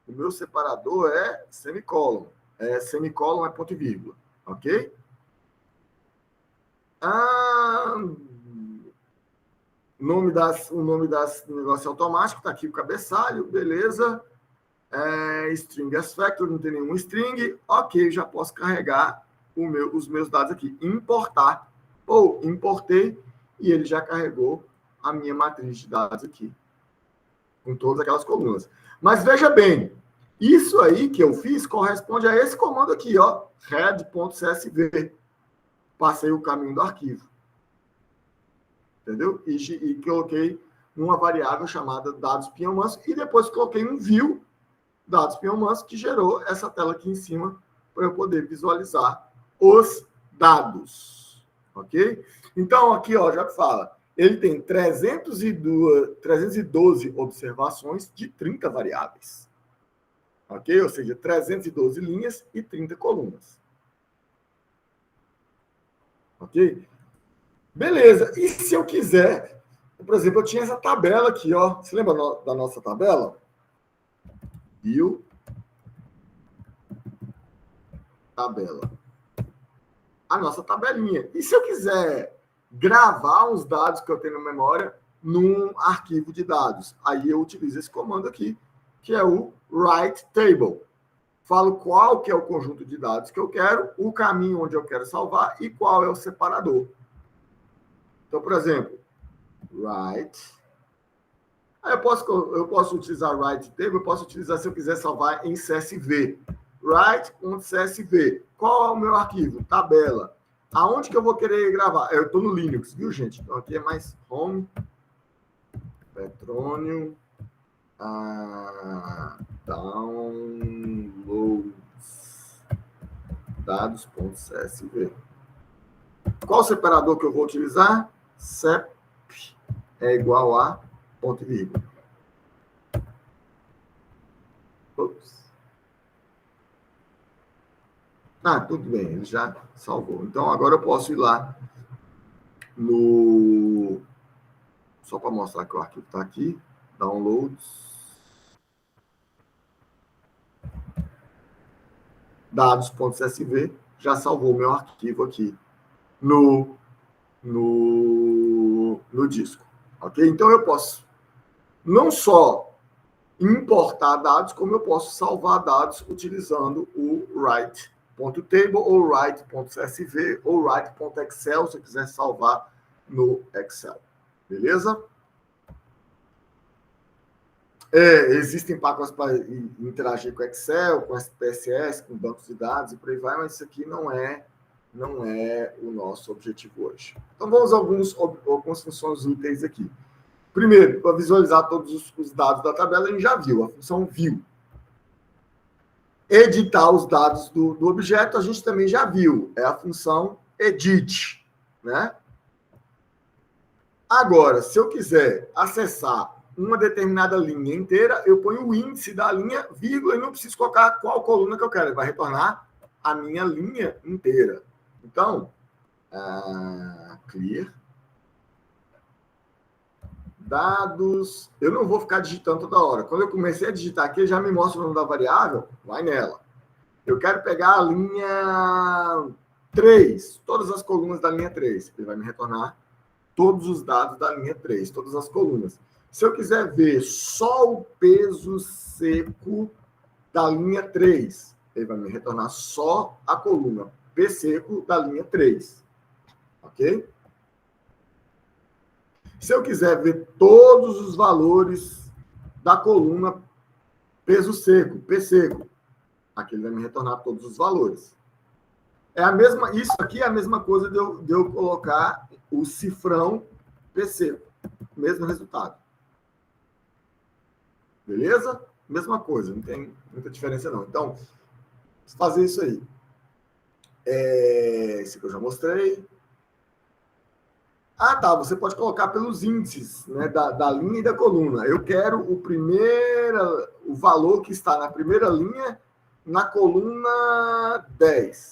O meu separador é semicolon. Semicolon é ponto e vírgula. Ok? O nome das negócio automático, tá aqui o cabeçalho, beleza. String as factor, não tem nenhum string. Ok, já posso carregar os meus dados aqui. Importar. Ou importei e ele já carregou a minha matriz de dados aqui. Com todas aquelas colunas. Mas veja bem, isso aí que eu fiz corresponde a esse comando aqui, ó. Head.csv. Passei o caminho do arquivo. Entendeu? E coloquei numa variável chamada dados Pinhão Manso e depois coloquei um view dados Pinhão Manso que gerou essa tela aqui em cima para eu poder visualizar os dados. Ok? Então, aqui, ó, já fala, ele tem 312 observações de 30 variáveis. Ok? Ou seja, 312 linhas e 30 colunas. Ok? Beleza. E se eu quiser, por exemplo, eu tinha essa tabela aqui, ó. Você lembra da nossa tabela? View. Tabela. A nossa tabelinha. E se eu quiser gravar os dados que eu tenho na memória num arquivo de dados? Aí eu utilizo esse comando aqui, que é o write table. Falo qual que é o conjunto de dados que eu quero, o caminho onde eu quero salvar e qual é o separador. Então, por exemplo, write. Aí eu posso utilizar write table, eu posso utilizar, se eu quiser salvar em CSV. Write.csv. Qual é o meu arquivo? Tabela. Aonde que eu vou querer gravar? Eu estou no Linux, viu, gente? Então, aqui é mais home, Petrônio, downloads, dados.csv. Qual o separador que eu vou utilizar? Sep é igual a ponto e vírgula. Ops. Tudo bem, ele já salvou. Então, agora eu posso ir lá no... Só para mostrar que o arquivo está aqui. Downloads. Dados.csv. Já salvou o meu arquivo aqui no disco. Ok? Então, eu posso não só importar dados, como eu posso salvar dados utilizando o write.table ou write.csv ou write.excel, se eu quiser salvar no Excel. Beleza? Existem pacotes para interagir com Excel, com SPSS, com bancos de dados e por aí vai, mas isso aqui não é o nosso objetivo hoje. Então, vamos a algumas funções úteis aqui. Primeiro, para visualizar todos os dados da tabela, a gente já viu, a função view. Editar os dados do objeto, a gente também já viu, é a função edit, né? Agora, se eu quiser acessar uma determinada linha inteira, eu ponho o índice da linha, vírgula, e não preciso colocar qual coluna que eu quero, ele vai retornar a minha linha inteira. Então, clear. Dados, eu não vou ficar digitando toda hora. Quando eu comecei a digitar aqui, ele já me mostra o nome da variável, vai nela. Eu quero pegar a linha 3, todas as colunas da linha 3. Ele vai me retornar todos os dados da linha 3, todas as colunas. Se eu quiser ver só o peso seco da linha 3, ele vai me retornar só a coluna P seco da linha 3. Ok? Se eu quiser ver todos os valores da coluna peso seco, P seco, aqui ele vai me retornar todos os valores. Isso aqui é a mesma coisa de eu colocar o cifrão P seco. Mesmo resultado. Beleza? Mesma coisa, não tem muita diferença não. Então, fazer isso aí. Esse que eu já mostrei. Ah, tá. Você pode colocar pelos índices, né, da linha e da coluna. Eu quero o valor que está na primeira linha na coluna 10.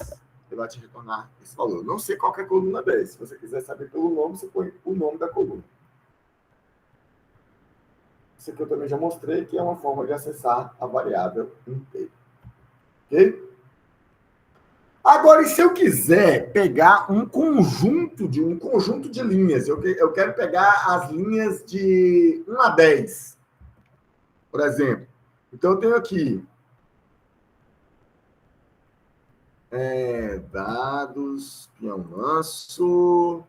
Ele vai te retornar esse valor. Eu não sei qual que é a coluna 10. Se você quiser saber pelo nome, você põe o nome da coluna. Isso aqui eu também já mostrei, que é uma forma de acessar a variável inteira. Ok? Agora, e se eu quiser pegar um conjunto de linhas? Eu quero pegar as linhas de 1 a 10, por exemplo. Então, eu tenho aqui dados, peão manso.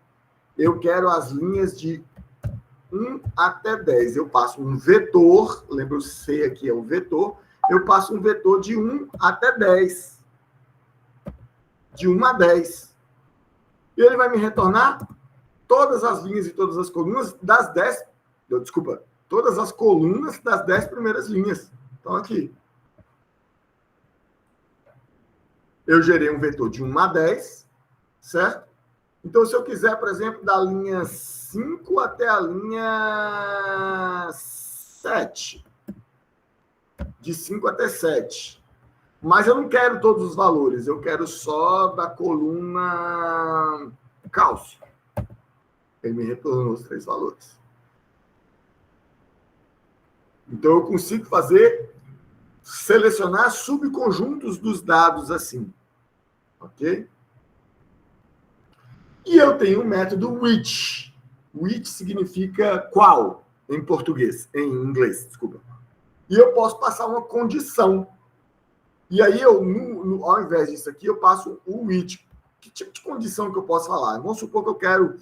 Eu quero as linhas de 1 até 10. Eu passo um vetor, lembra o C aqui é o vetor, eu passo um vetor de 1 até 10. De 1 a 10. E ele vai me retornar todas as linhas e todas as colunas das 10... Desculpa, todas as colunas das 10 primeiras linhas. Então, aqui. Eu gerei um vetor de 1 a 10, certo? Então, se eu quiser, por exemplo, da linha 5 até a linha 7. De 5 até 7. Mas eu não quero todos os valores, eu quero só da coluna cálcio. Ele me retornou os 3 valores. Então, eu consigo selecionar subconjuntos dos dados assim. Ok? E eu tenho o método which. Which significa qual, em português, em inglês, desculpa. E eu posso passar uma condição. E aí, ao invés disso aqui, eu passo o which. Que tipo de condição que eu posso falar? Vamos supor que eu quero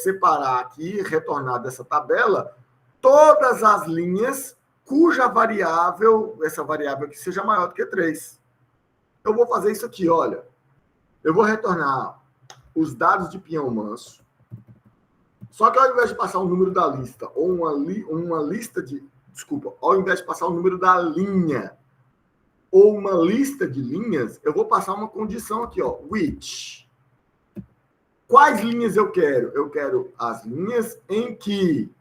separar aqui, retornar dessa tabela, todas as linhas cuja variável, essa variável aqui, seja maior do que 3. Eu vou fazer isso aqui, olha. Eu vou retornar os dados de peão manso. Só que ao invés de passar o número da lista, ou uma lista de... Desculpa, ao invés de passar o número da linha, ou uma lista de linhas, eu vou passar uma condição aqui, ó, which. Quais linhas eu quero? Eu quero as linhas em que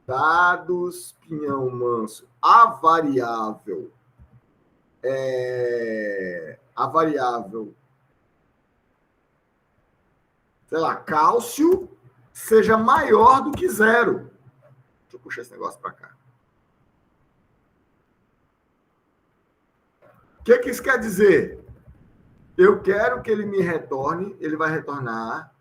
dados pinhão manso, a variável, sei lá, cálcio, seja maior do que 0. Deixa eu puxar esse negócio para cá. O que isso quer dizer? Eu quero que ele me retorne, ele vai retornar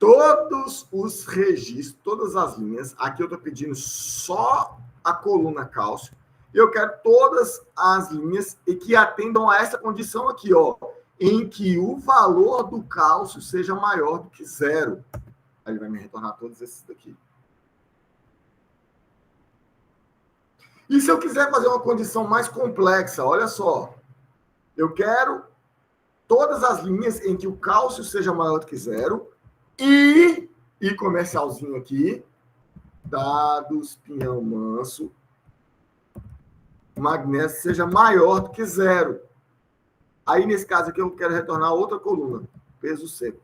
todos os registros, todas as linhas. Aqui eu estou pedindo só a coluna cálcio. E eu quero todas as linhas e que atendam a essa condição aqui, ó, em que o valor do cálcio seja maior do que 0. Aí ele vai me retornar todos esses daqui. E se eu quiser fazer uma condição mais complexa, olha só. Eu quero todas as linhas em que o cálcio seja maior do que 0 e comercialzinho aqui, dados pinhão manso, magnésio seja maior do que 0. Aí, nesse caso aqui, eu quero retornar outra coluna, peso seco.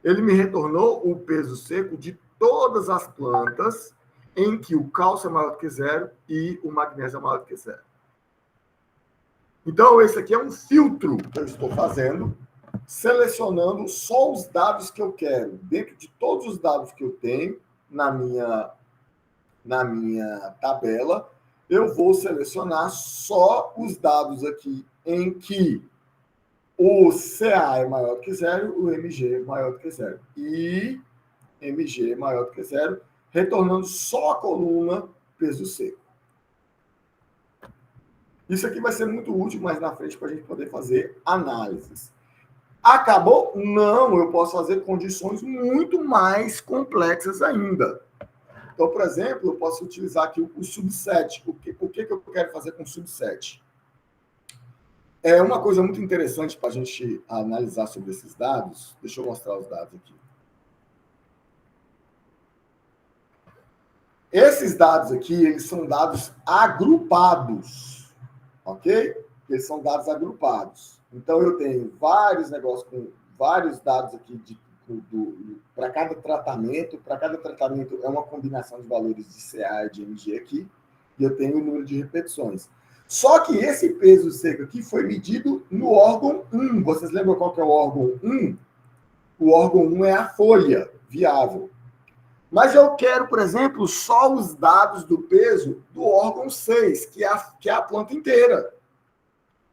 Ele me retornou o peso seco de todas as plantas em que o cálcio é maior do que 0 e o magnésio é maior do que 0. Então, esse aqui é um filtro que eu estou fazendo, selecionando só os dados que eu quero. Dentro de todos os dados que eu tenho na minha tabela, eu vou selecionar só os dados aqui em que o CA é maior do que 0, o MG é maior do que 0. E MG é maior do que 0, retornando só a coluna peso seco. Isso aqui vai ser muito útil mais na frente para a gente poder fazer análises. Acabou? Não, eu posso fazer condições muito mais complexas ainda. Então, por exemplo, eu posso utilizar aqui o subset. O que eu quero fazer com o subset? É uma coisa muito interessante para a gente analisar sobre esses dados. Deixa eu mostrar os dados aqui. Esses dados aqui, eles são dados agrupados, ok? Eles são dados agrupados. Então, eu tenho vários negócios com vários dados aqui para cada tratamento. Para cada tratamento é uma combinação de valores de CA e de MG aqui. E eu tenho o número de repetições. Só que esse peso seco aqui foi medido no órgão 1. Vocês lembram qual que é o órgão 1? O órgão 1 é a folha viável. Mas eu quero, por exemplo, só os dados do peso do órgão 6, que é a planta inteira.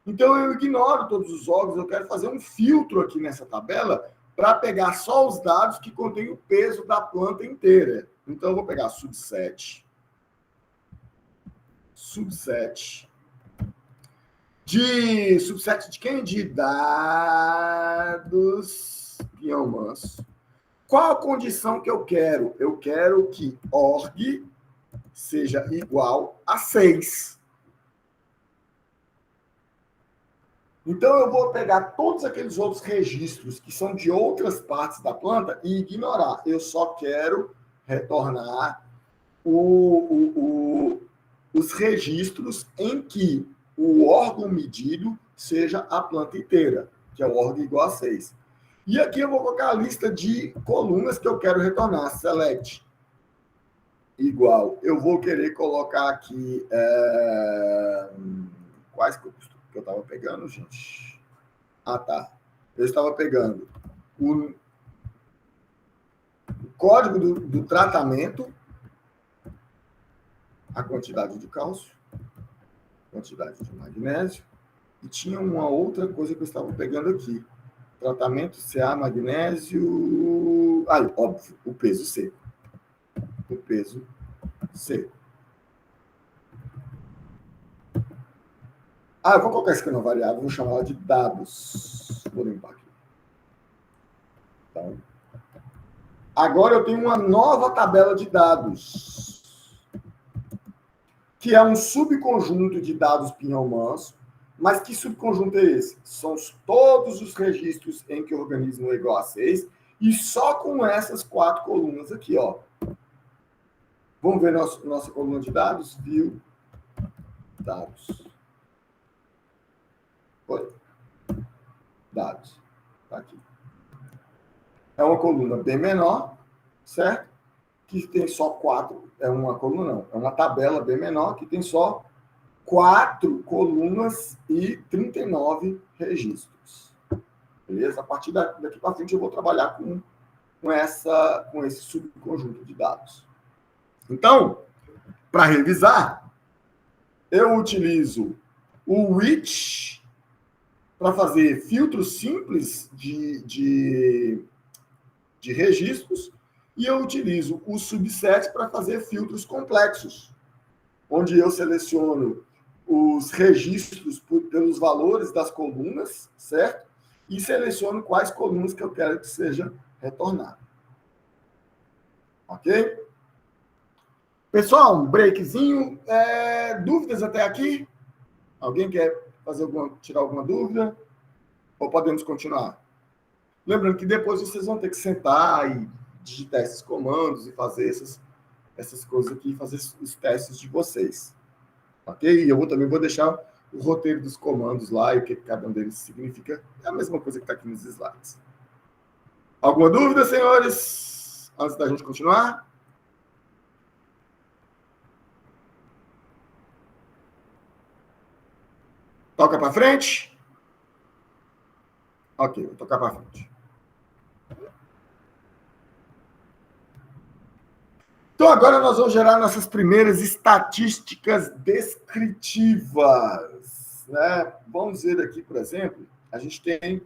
Então, eu ignoro todos os órgãos, eu quero fazer um filtro aqui nessa tabela para pegar só os dados que contêm o peso da planta inteira. Então, eu vou pegar subset. Subset de quem? De dados pinhão manso. Qual a condição que eu quero? Eu quero que org seja igual a 6. Então, eu vou pegar todos aqueles outros registros que são de outras partes da planta e ignorar. Eu só quero retornar os registros em que o órgão medido seja a planta inteira, que é o org igual a 6. E aqui eu vou colocar a lista de colunas que eu quero retornar. Select igual. Eu vou querer colocar aqui... Quais que eu estava pegando, gente? Ah, tá. Eu estava pegando o código do tratamento, a quantidade de cálcio, quantidade de magnésio, e tinha uma outra coisa que eu estava pegando aqui. Tratamento CA, magnésio... Ah, óbvio, o peso seco. O peso seco. Eu vou colocar isso aqui na variável, vou chamar ela de dados. Vou limpar aqui. Então, agora eu tenho uma nova tabela de dados, que é um subconjunto de dados pinhão manso. Mas que subconjunto é esse? São todos os registros em que o organismo é igual a 6 e só com essas 4 colunas aqui, ó. Vamos ver nossa coluna de dados? View dados. Oi. Dados. Tá aqui. É uma coluna bem menor, certo? Que tem só 4. É uma coluna, não. É uma tabela bem menor que tem só 4 colunas e 39 registros. Beleza? A partir daqui para frente eu vou trabalhar com esse subconjunto de dados. Então, para revisar, eu utilizo o which para fazer filtros simples de registros e eu utilizo o subset para fazer filtros complexos, onde eu seleciono os registros pelos valores das colunas, certo? E seleciono quais colunas que eu quero que seja retornado. Ok? Pessoal, um breakzinho. Dúvidas até aqui? Alguém quer tirar alguma dúvida? Ou podemos continuar? Lembrando que depois vocês vão ter que sentar e digitar esses comandos e fazer essas coisas aqui, fazer os testes de vocês. Ok? E eu também vou deixar o roteiro dos comandos lá e o que cada um deles significa. É a mesma coisa que está aqui nos slides. Alguma dúvida, senhores? Antes da gente continuar? Toca para frente? Ok, vou tocar para frente. Então, agora nós vamos gerar nossas primeiras estatísticas descritivas, né? Vamos ver aqui, por exemplo, a gente tem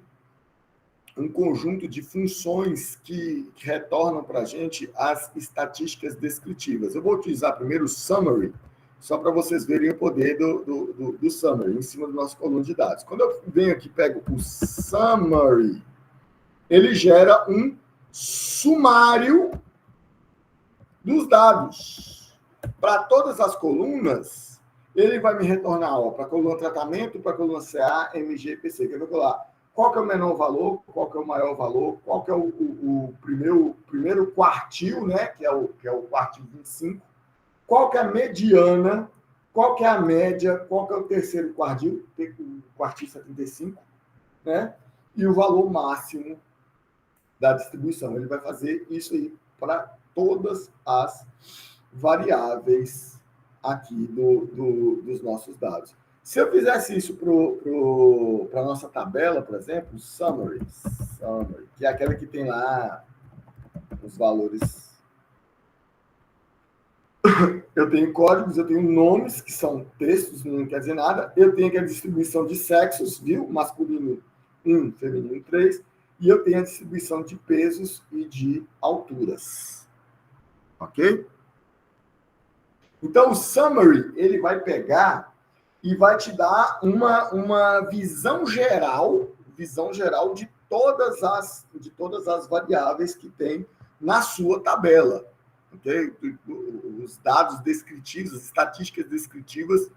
um conjunto de funções que retornam para a gente as estatísticas descritivas. Eu vou utilizar primeiro o summary, só para vocês verem o poder do summary, em cima do nosso coluna de dados. Quando eu venho aqui e pego o summary ele gera um sumário dos dados. Para todas as colunas, ele vai me retornar para a coluna tratamento, para a coluna CA, MG, PC. Quer ver lá? Qual que é o menor valor, qual que é o maior valor, qual que é o primeiro quartil, né? que é o quartil 25, qual que é a mediana, qual que é a média, qual que é o terceiro quartil, o quartil 75, né? E o valor máximo da distribuição. Ele vai fazer isso aí para todas as variáveis aqui dos nossos dados. Se eu fizesse isso para a nossa tabela, por exemplo, summary, que é aquela que tem lá os valores. Eu tenho códigos, eu tenho nomes, que são textos, não quer dizer nada. Eu tenho aqui a distribuição de sexos, viu? Masculino 1, feminino 3. E eu tenho a distribuição de pesos e de alturas. Ok? Então, o summary, ele vai pegar e vai te dar uma visão geral de todas as variáveis que tem na sua tabela. Okay? Os dados descritivos, as estatísticas descritivas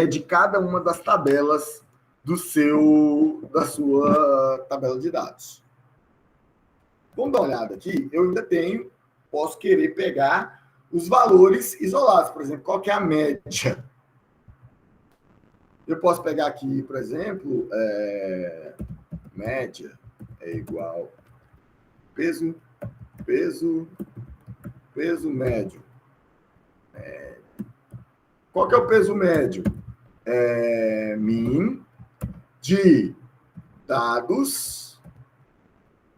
de cada uma das tabelas da sua tabela de dados. Vamos dar uma olhada aqui. Eu ainda posso querer pegar os valores isolados. Por exemplo, qual que é a média? Eu posso pegar aqui, por exemplo, média é igual peso médio. Qual que é o peso médio? Min de dados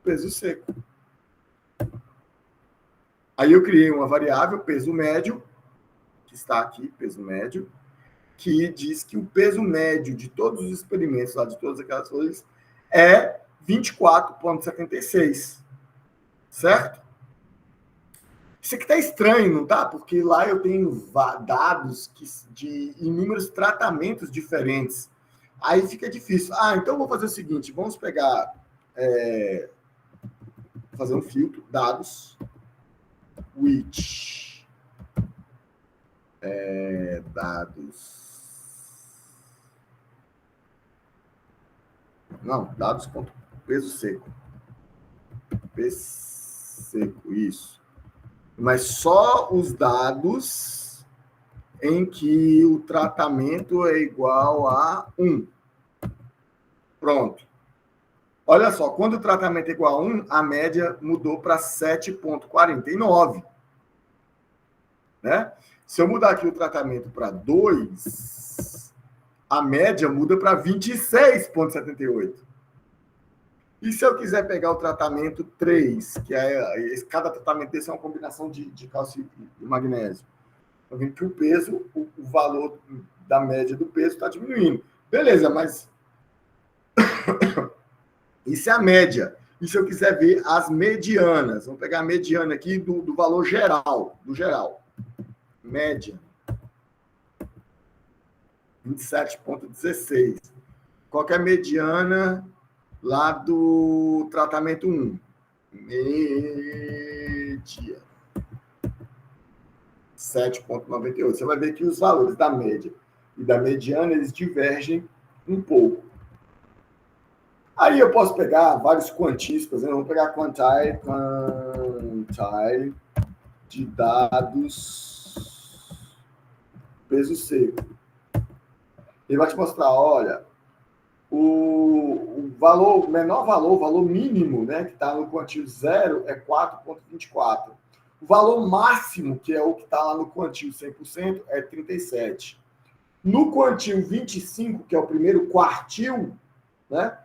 peso seco. Aí eu criei uma variável, peso médio, que está aqui, peso médio, que diz que o peso médio de todos os experimentos, lá de todas aquelas coisas, é 24,76. Certo? Isso aqui tá estranho, não tá? Porque lá eu tenho dados de inúmeros tratamentos diferentes. Aí fica difícil. Então vou fazer o seguinte, vamos pegar, fazer um filtro, dados, which, dados ponto peso seco. Seco, isso. Mas só os dados em que o tratamento é igual a 1. Pronto. Olha só, quando o tratamento é igual a 1, a média mudou para 7,49. Né? Se eu mudar aqui o tratamento para 2, a média muda para 26,78. E se eu quiser pegar o tratamento 3, que cada tratamento desse é uma combinação de cálcio e magnésio, eu vendo que o peso, o valor da média do peso está diminuindo. Beleza, mas isso é a média. E se eu quiser ver as medianas, vamos pegar a mediana aqui do valor geral, do geral. Média. 27,16. Qual que é a mediana lá do tratamento 1? Média. 7,98. Você vai ver que os valores da média e da mediana, eles divergem um pouco. Aí eu posso pegar vários quantis, por exemplo, vamos pegar quantile de dados peso seco. Ele vai te mostrar, olha, o valor, menor valor, o valor mínimo, né, que está no quantil 0 é 4,24. O valor máximo, que é o que está lá no quantil 100%, é 37. No quantil 25, que é o primeiro quartil, né,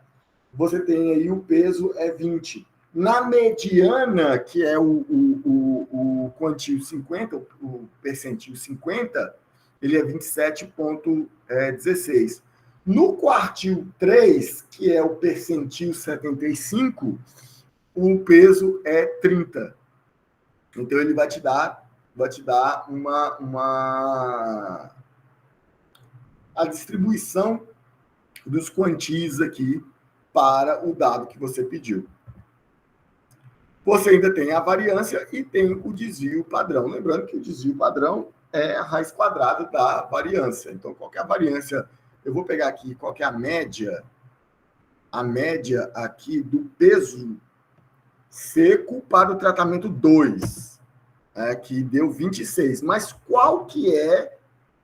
você tem aí o peso é 20. Na mediana, que é o quantil 50, o percentil 50, ele é 27,16. No quartil 3, que é o percentil 75, o peso é 30. Então, ele vai te dar a distribuição dos quantis aqui para o dado que você pediu. Você ainda tem a variância e tem o desvio padrão. Lembrando que o desvio padrão é a raiz quadrada da variância. Então, qual que é a variância? Eu vou pegar aqui qual que é a média aqui do peso seco para o tratamento 2, que deu 26. Mas qual que é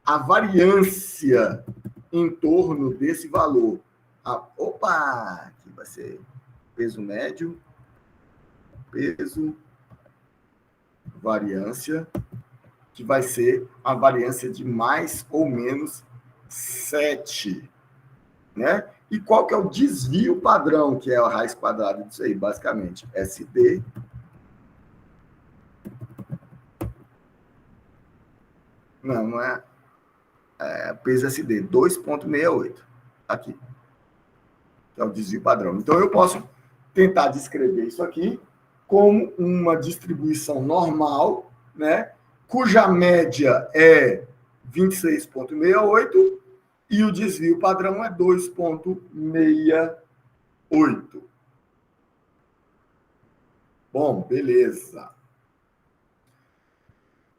a variância em torno desse valor? Aqui vai ser peso médio, peso, variância, que vai ser a variância de mais ou menos 7, né? E qual que é o desvio padrão, que é a raiz quadrada disso aí, basicamente? SD não é, peso SD, 2,68. Aqui. Que é o desvio padrão. Então, eu posso tentar descrever isso aqui como uma distribuição normal, né? Cuja média é 26,68 e o desvio padrão é 2,68. Bom, beleza.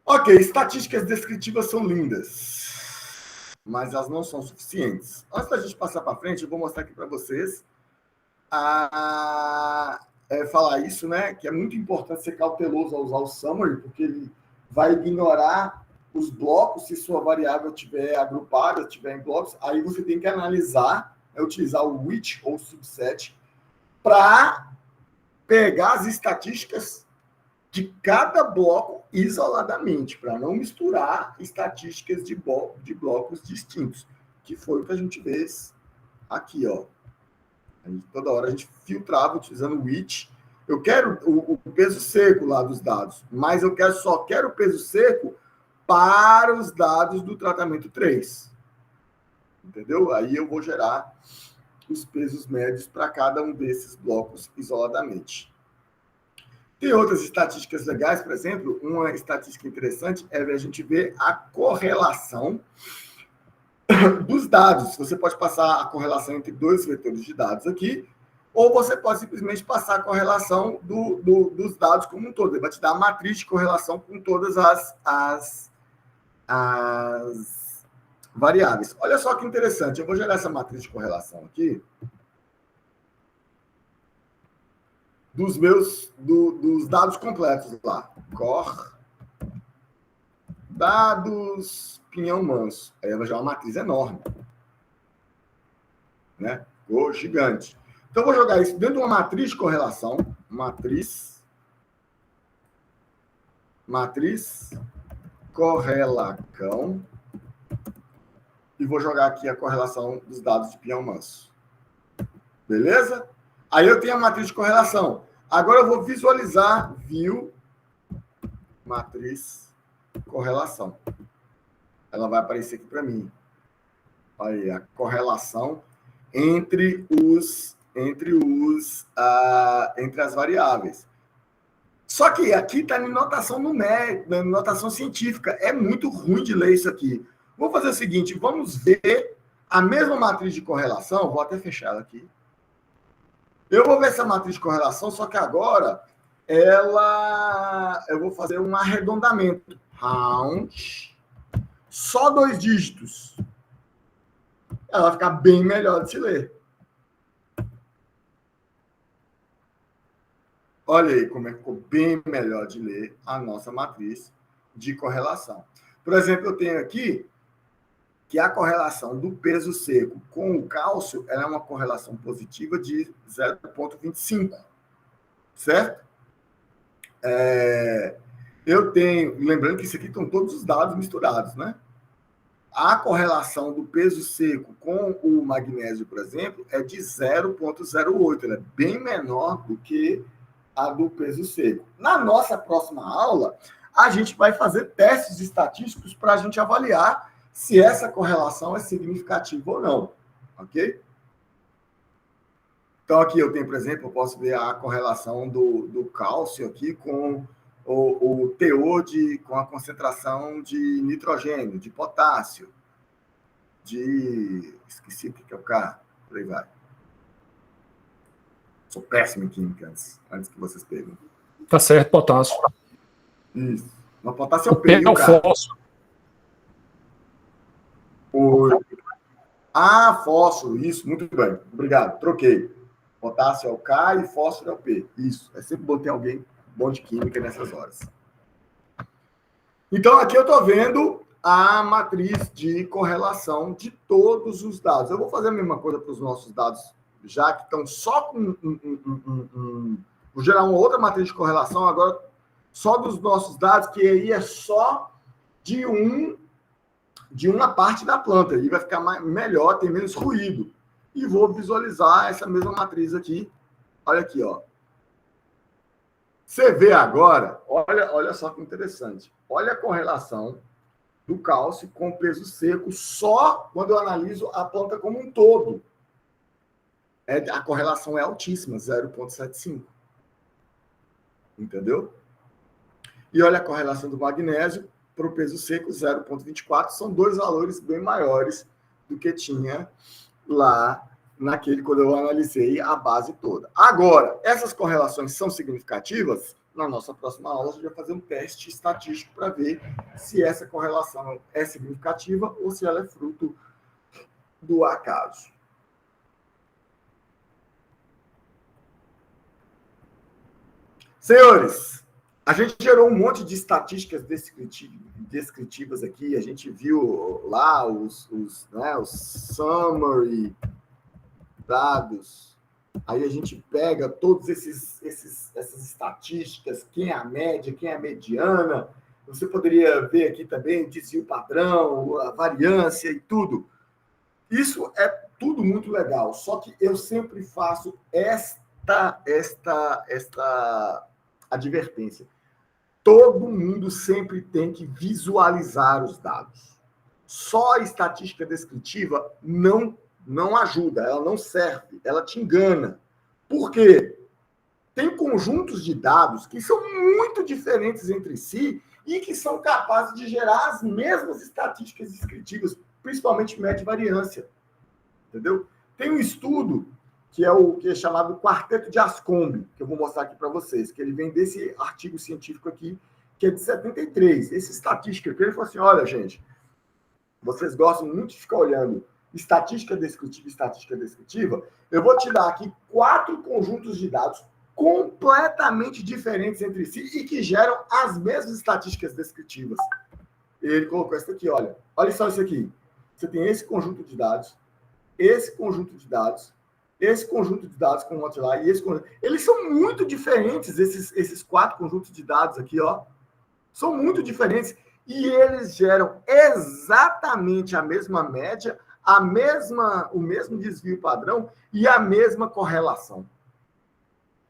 Ok, estatísticas descritivas são lindas, mas elas não são suficientes. Antes da gente passar para frente, eu vou mostrar aqui para vocês falar isso, né? Que é muito importante ser cauteloso ao usar o summary, porque ele vai ignorar os blocos se sua variável estiver agrupada, estiver em blocos. Aí você tem que analisar, utilizar o which ou subset para pegar as estatísticas de cada bloco isoladamente, para não misturar estatísticas de blocos distintos, que foi o que a gente fez aqui, ó. Toda hora a gente filtrava utilizando o which. Eu quero o peso seco lá dos dados, mas eu só quero o peso seco para os dados do tratamento 3. Entendeu? Aí eu vou gerar os pesos médios para cada um desses blocos isoladamente. Tem outras estatísticas legais, por exemplo, uma estatística interessante é a gente ver a correlação dos dados. Você pode passar a correlação entre dois vetores de dados aqui, ou você pode simplesmente passar a correlação dos dados como um todo. Ele vai te dar a matriz de correlação com todas as variáveis. Olha só que interessante. Eu vou gerar essa matriz de correlação aqui dos dados completos lá. Dados Pinhão Manso. Aí ela já é uma matriz enorme. Né? Ficou gigante. Então, eu vou jogar isso dentro de uma matriz de correlação. Matriz correlacão. E vou jogar aqui a correlação dos dados de Pinhão Manso. Beleza? Aí eu tenho a matriz de correlação. Agora eu vou visualizar, matriz correlação. Ela vai aparecer aqui para mim. Olha aí, a correlação entre as variáveis. Só que aqui está em notação numérica, notação científica. É muito ruim de ler isso aqui. Vou fazer o seguinte, vamos ver a mesma matriz de correlação. Vou até fechar ela aqui. Eu vou ver essa matriz de correlação, só que agora eu vou fazer um arredondamento. Round. Só 2 dígitos. Ela vai ficar bem melhor de se ler. Olha aí como é que ficou bem melhor de ler a nossa matriz de correlação. Por exemplo, eu tenho aqui que a correlação do peso seco com o cálcio ela é uma correlação positiva de 0,25, certo? Eu tenho, lembrando que isso aqui estão todos os dados misturados, né? A correlação do peso seco com o magnésio, por exemplo, é de 0,08. Ela é bem menor do que a do peso seco. Na nossa próxima aula, a gente vai fazer testes estatísticos para a gente avaliar se essa correlação é significativa ou não. Ok? Então, aqui eu tenho, por exemplo, eu posso ver a correlação do cálcio aqui com o teor com a concentração de nitrogênio, de potássio, esqueci o que é o K, por aí vai. Sou péssimo em química, antes que vocês perguntem. Tá certo, potássio. Isso. No potássio é o O P, P é o cara? fósforo. Fósforo, isso, muito bem. Obrigado, troquei. Potássio é o K e fósforo é o P. Isso, é sempre bom ter alguém bom de química nessas horas. Então, aqui eu estou vendo a matriz de correlação de todos os dados. Eu vou fazer a mesma coisa para os nossos dados, já que estão só com... Vou gerar uma outra matriz de correlação agora, só dos nossos dados, que aí é só de uma parte da planta. Aí vai ficar melhor, tem menos ruído. E vou visualizar essa mesma matriz aqui. Olha aqui, ó. Você vê agora, olha só que interessante. Olha a correlação do cálcio com o peso seco só quando eu analiso a planta como um todo. A correlação é altíssima, 0,75. Entendeu? E olha a correlação do magnésio para o peso seco, 0,24. São dois valores bem maiores do que tinha lá quando eu analisei a base toda. Agora, essas correlações são significativas? Na nossa próxima aula, a gente vai fazer um teste estatístico para ver se essa correlação é significativa ou se ela é fruto do acaso. Senhores, a gente gerou um monte de estatísticas descritivas aqui. A gente viu lá os summary dados. Aí a gente pega todas essas estatísticas, quem é a média, quem é a mediana. Você poderia ver aqui também o desvio padrão, a variância e tudo. Isso é tudo muito legal. Só que eu sempre faço esta advertência. Todo mundo sempre tem que visualizar os dados. Só a estatística descritiva não ajuda, ela não serve, ela te engana. Por quê? Tem conjuntos de dados que são muito diferentes entre si e que são capazes de gerar as mesmas estatísticas descritivas, principalmente média e variância. Entendeu? Tem um estudo que é chamado Quarteto de Ascombe, que eu vou mostrar aqui para vocês, que ele vem desse artigo científico aqui, que é de 73. Esse estatística aqui, ele falou assim, olha, gente, vocês gostam muito de ficar olhando estatística descritiva, eu vou te dar aqui 4 conjuntos de dados completamente diferentes entre si e que geram as mesmas estatísticas descritivas. Ele colocou isso aqui, olha só isso aqui. Você tem esse conjunto de dados, esse conjunto de dados, esse conjunto de dados com outro lá, e esse conjunto. Eles são muito diferentes, esses 4 conjuntos de dados aqui, ó. São muito diferentes. E eles geram exatamente a mesma média, o mesmo desvio padrão e a mesma correlação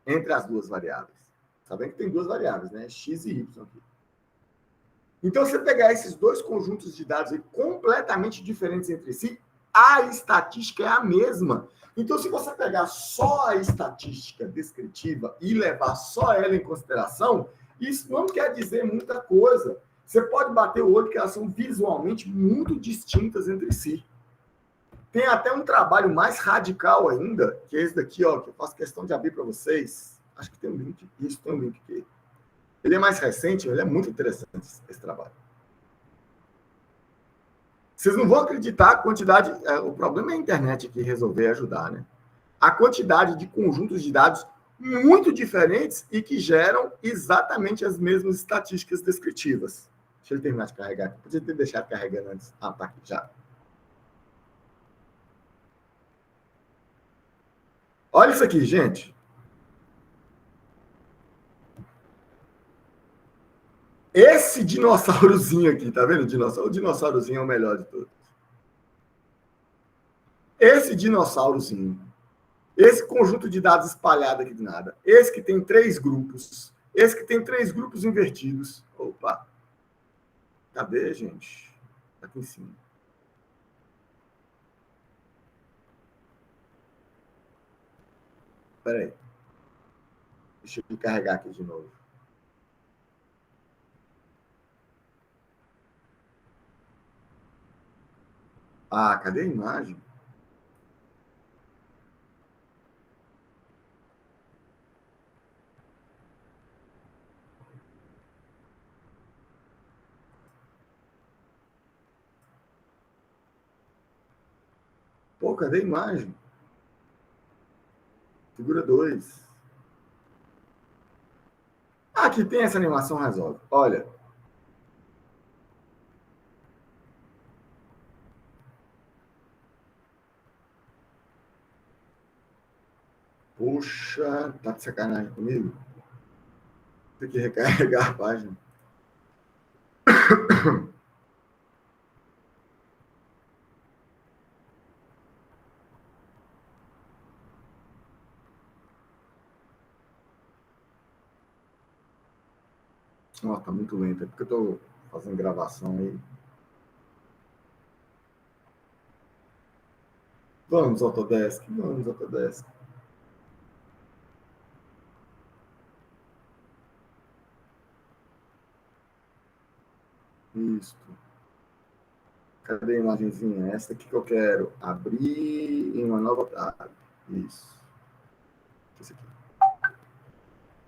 entre as duas variáveis. Sabendo que tem 2 variáveis, né? X e Y aqui. Então, você pegar esses 2 conjuntos de dados aí, completamente diferentes entre si, a estatística é a mesma. Então, se você pegar só a estatística descritiva e levar só ela em consideração, isso não quer dizer muita coisa. Você pode bater o olho que elas são visualmente muito distintas entre si. Tem até um trabalho mais radical ainda, que é esse daqui, ó, que eu faço questão de abrir para vocês. Acho que tem um link. Isso, tem um link aqui. Ele é mais recente, ele é muito interessante, esse trabalho. Vocês não vão acreditar a quantidade... O problema é a internet aqui resolver ajudar, né? A quantidade de conjuntos de dados muito diferentes e que geram exatamente as mesmas estatísticas descritivas. Deixa eu terminar de carregar aqui. Podia ter deixado carregando antes. Ah, tá aqui já. Olha isso aqui, gente. Esse dinossaurozinho aqui, tá vendo? O dinossaurozinho é o melhor de todos. Esse dinossaurozinho, esse conjunto de dados espalhado aqui de nada, esse que tem 3 grupos, esse que tem 3 grupos invertidos. Opa! Cadê, gente? Tá aqui em cima. Espera aí. Deixa eu carregar aqui de novo. Ah, cadê a imagem? Pô, cadê a imagem? Figura 2. Aqui tem essa animação, resolve. Olha. Poxa, tá de sacanagem comigo? Tem que recarregar a página. Ó, tá muito lento. É porque eu tô fazendo gravação aí. Vamos, Autodesk. Vamos, Autodesk. Isso. Cadê a imagenzinha? Essa aqui que eu quero abrir em uma nova tab. Isso. Esse aqui.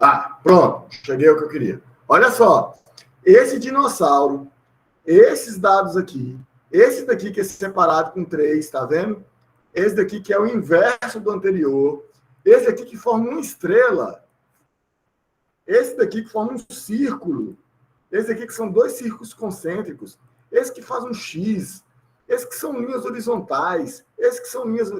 Ah, pronto. Cheguei ao que eu queria. Olha só. Esse dinossauro, esses dados aqui, esse daqui que é separado com 3, tá vendo? Esse daqui que é o inverso do anterior. Esse daqui que forma uma estrela. Esse daqui que forma um círculo. Esse aqui que são 2 círculos concêntricos. Esse que faz um X. Esse que são linhas horizontais. Esse que são linhas...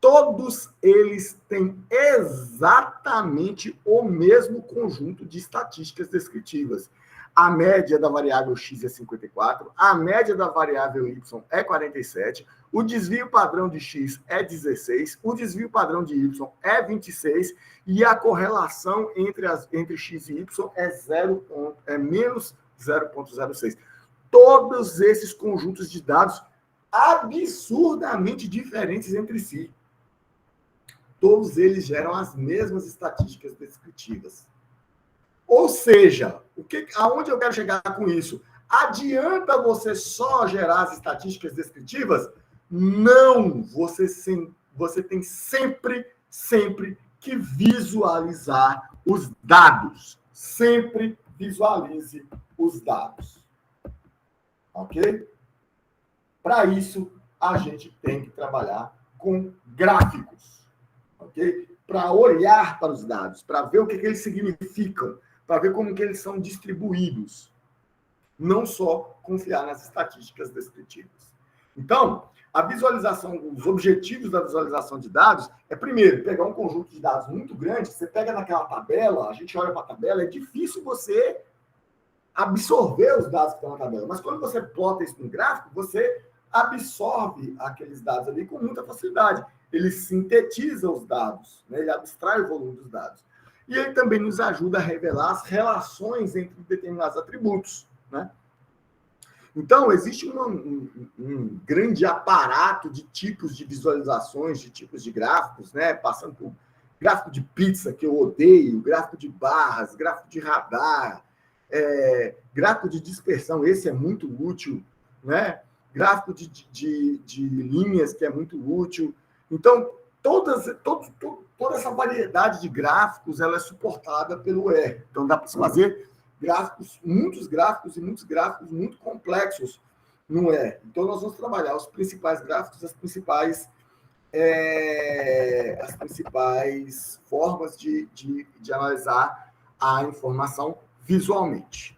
Todos eles têm exatamente o mesmo conjunto de estatísticas descritivas. A média da variável x é 54, a média da variável y é 47, o desvio padrão de x é 16, o desvio padrão de y é 26 e a correlação entre x e y é menos 0,06. Todos esses conjuntos de dados absurdamente diferentes entre si. Todos eles geram as mesmas estatísticas descritivas. Ou seja, aonde eu quero chegar com isso? Adianta você só gerar as estatísticas descritivas? Não! Você tem sempre que visualizar os dados. Sempre visualize os dados. Ok? Para isso, a gente tem que trabalhar com gráficos. Ok? Para olhar para os dados, para ver o que eles significam, para ver como que eles são distribuídos. Não só confiar nas estatísticas descritivas. Então, a visualização, os objetivos da visualização de dados é, primeiro, pegar um conjunto de dados muito grande, você pega naquela tabela, a gente olha para a tabela, é difícil você absorver os dados que estão na tabela. Mas quando você plota isso no gráfico, você absorve aqueles dados ali com muita facilidade. Ele sintetiza os dados, né? Ele abstrai o volume dos dados. E ele também nos ajuda a revelar as relações entre determinados atributos, né? Então, existe um grande aparato de tipos de visualizações, de tipos de gráficos, né? Passando por gráfico de pizza, que eu odeio, gráfico de barras, gráfico de radar, gráfico de dispersão, esse é muito útil, né? Gráfico de linhas, que é muito útil. Então, toda essa variedade de gráficos ela é suportada pelo R. Então, dá para se fazer muitos gráficos muito complexos no R. Então, nós vamos trabalhar os principais gráficos, as principais formas de analisar a informação visualmente.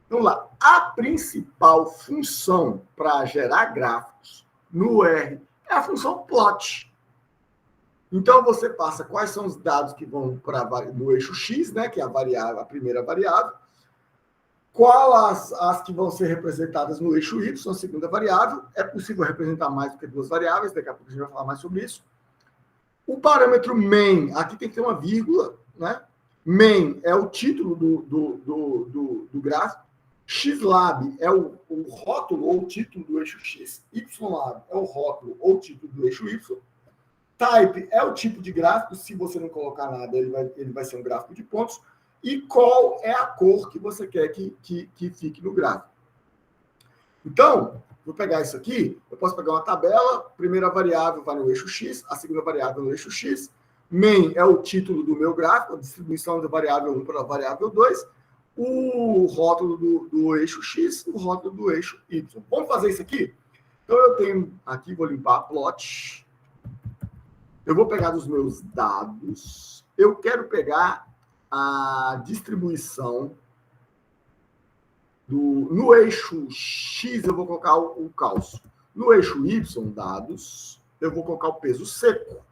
Vamos lá. A principal função para gerar gráficos no R é a função plot. Então, você passa quais são os dados que vão no eixo X, né, que é a primeira variável, qual as que vão ser representadas no eixo Y, a segunda variável. É possível representar mais do que 2 variáveis, daqui a pouco a gente vai falar mais sobre isso. O parâmetro main, aqui tem que ter uma vírgula, né? Main é o título do gráfico. Xlab é o rótulo ou título do eixo X. Ylab é o rótulo ou título do eixo Y. Type é o tipo de gráfico. Se você não colocar nada, ele vai ser um gráfico de pontos. E qual é a cor que você quer que fique no gráfico. Então, vou pegar isso aqui. Eu posso pegar uma tabela. Primeira variável vai no eixo X. A segunda variável no eixo X. Main é o título do meu gráfico. A distribuição da variável 1 para a variável 2. O rótulo do eixo X, o rótulo do eixo Y. Vamos fazer isso aqui? Então, eu tenho aqui, vou limpar a plot. Eu vou pegar dos meus dados, eu quero pegar a distribuição no eixo X, eu vou colocar o cálcio. No eixo Y, dados, eu vou colocar o peso seco,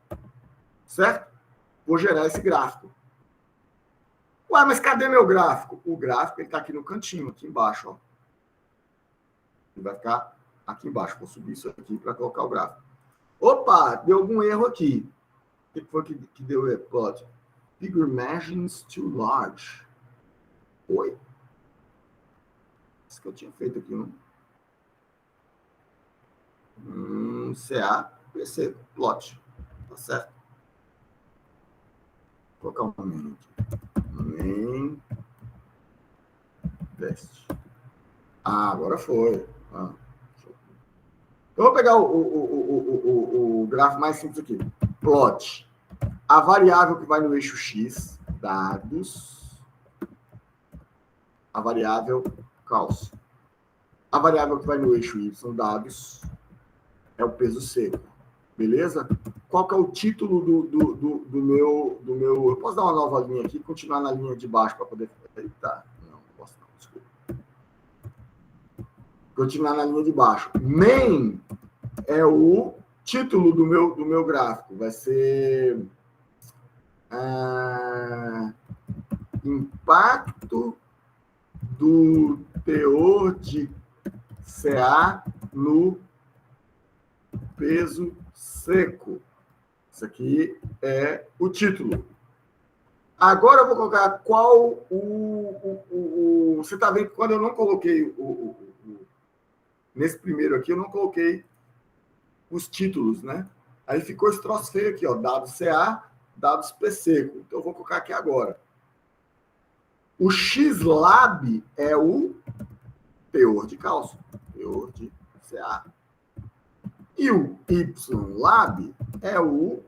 certo? Vou gerar esse gráfico. Ué, mas cadê meu gráfico? O gráfico está aqui no cantinho, aqui embaixo. Ó. Ele vai ficar aqui embaixo. Vou subir isso aqui para colocar o gráfico. Opa, deu algum erro aqui. O que foi que deu erro? Plot. Figure margins too large. Oi? Isso que eu tinha feito aqui, não? CA, PC, plot. Tá certo? Vou colocar um main aqui. Main. Teste. Agora foi. Eu vou pegar o gráfico mais simples aqui. Plot. A variável que vai no eixo X, dados. A variável cálcio. A variável que vai no eixo Y, dados, é o peso seco. Beleza? Qual que é o título do meu... Eu posso dar uma nova linha aqui e continuar na linha de baixo para poder... Eita. Não posso não, desculpa. Continuar na linha de baixo. Main é o título do meu gráfico. Vai ser... impacto do teor de CA no peso seco. Isso aqui é o título. Agora eu vou colocar qual você está vendo que quando eu não coloquei nesse primeiro aqui, eu não coloquei os títulos, né? Aí ficou esse troço feio aqui, ó, dados CA, dados P seco. Então eu vou colocar aqui agora. O X-Lab é o teor de cálcio, teor de CA. E o Y-Lab é o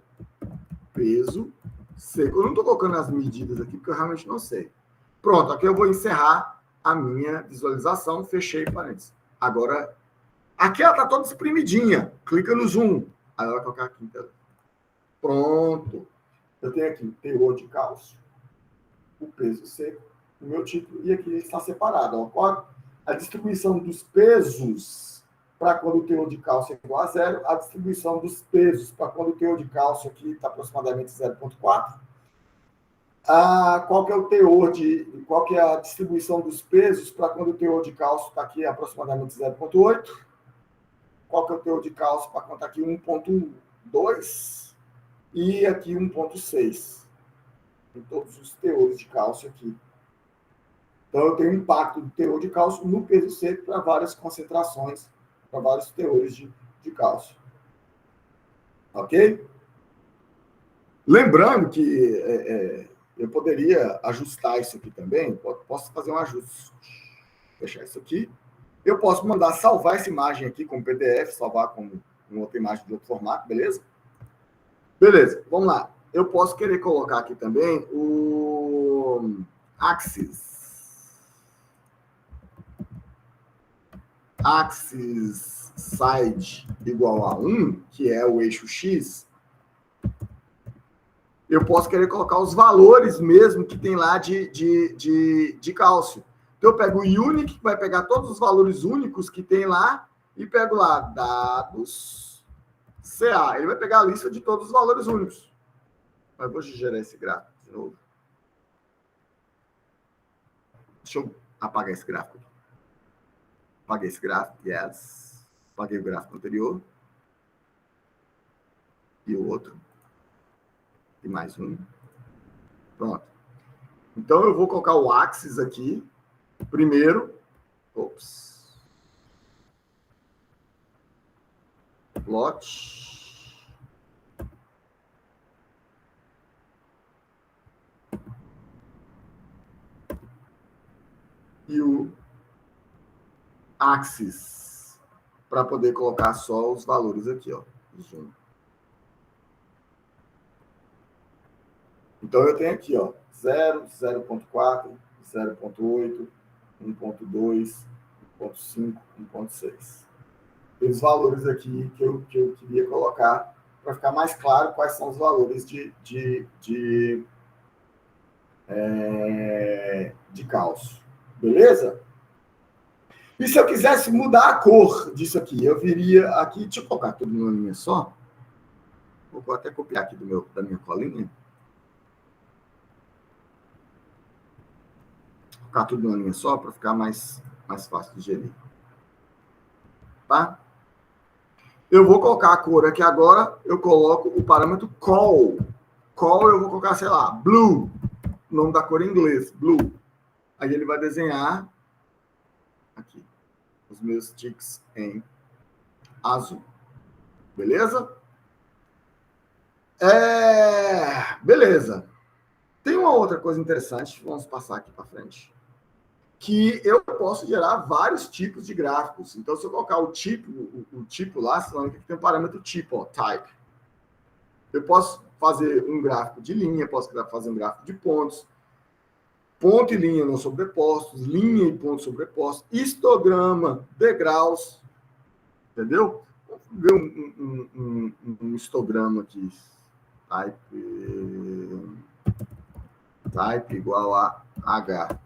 peso seco. Eu não estou colocando as medidas aqui, porque eu realmente não sei. Pronto, aqui eu vou encerrar a minha visualização. Fechei parênteses. Agora, aqui ela está toda espremidinha. Clica no zoom. Aí ela vai colocar aqui. Então. Pronto. Eu tenho aqui teor de cálcio, o peso seco, o meu título, e aqui está separado. Ó, a distribuição dos pesos para quando o teor de cálcio é igual a zero, a distribuição dos pesos para quando o teor de cálcio aqui está aproximadamente 0,4. Qual que é o teor qual que é a distribuição dos pesos para quando o teor de cálcio está aqui aproximadamente 0,8. Qual que é o teor de cálcio para quando está aqui 1,2 e aqui 1,6. Em todos os teores de cálcio aqui. Então, eu tenho impacto do teor de cálcio no peso seco para várias concentrações, para vários teores de cálcio. Ok? Lembrando que eu poderia ajustar isso aqui também. Posso fazer um ajuste. Fechar isso aqui. Eu posso mandar salvar essa imagem aqui como PDF, salvar como uma outra imagem de outro formato, beleza? Beleza, vamos lá. Eu posso querer colocar aqui também o axis side igual a 1, que é o eixo X. Eu posso querer colocar os valores mesmo que tem lá de cálcio. Então, eu pego o unique, que vai pegar todos os valores únicos que tem lá, e pego lá, dados CA. Ele vai pegar a lista de todos os valores únicos. Mas vou gerar esse gráfico de novo. Deixa eu apagar esse gráfico. Apaguei esse gráfico, yes. Apaguei o gráfico anterior. E o outro. E mais um. Pronto. Então, eu vou colocar o axis aqui. Primeiro. Ops. Plot. E o axis para poder colocar só os valores aqui, ó. Zoom. Então, eu tenho aqui, ó, 0, 0,4, 0,8, 1,2, 1,5, 1,6. Tem os valores aqui que eu queria colocar para ficar mais claro quais são os valores de cálcio. Beleza? E se eu quisesse mudar a cor disso aqui, eu viria aqui, deixa eu colocar tudo numa linha só. Vou até copiar aqui da minha colinha. Vou colocar tudo numa linha só para ficar mais fácil de gerir. Tá? Eu vou colocar a cor aqui agora, eu coloco o parâmetro call. Call eu vou colocar, sei lá, blue. O nome da cor em inglês, blue. Aí ele vai desenhar aqui os meus ticks em azul. Beleza? Beleza. Tem uma outra coisa interessante, vamos passar aqui para frente, que eu posso gerar vários tipos de gráficos. Então, se eu colocar o tipo lá, você lembra que tem um parâmetro tipo, ó, type. Eu posso fazer um gráfico de linha, posso fazer um gráfico de pontos, ponto e linha não sobrepostos, linha e ponto sobrepostos, histograma, degraus, entendeu? Vamos ver um histograma aqui. Type igual a H.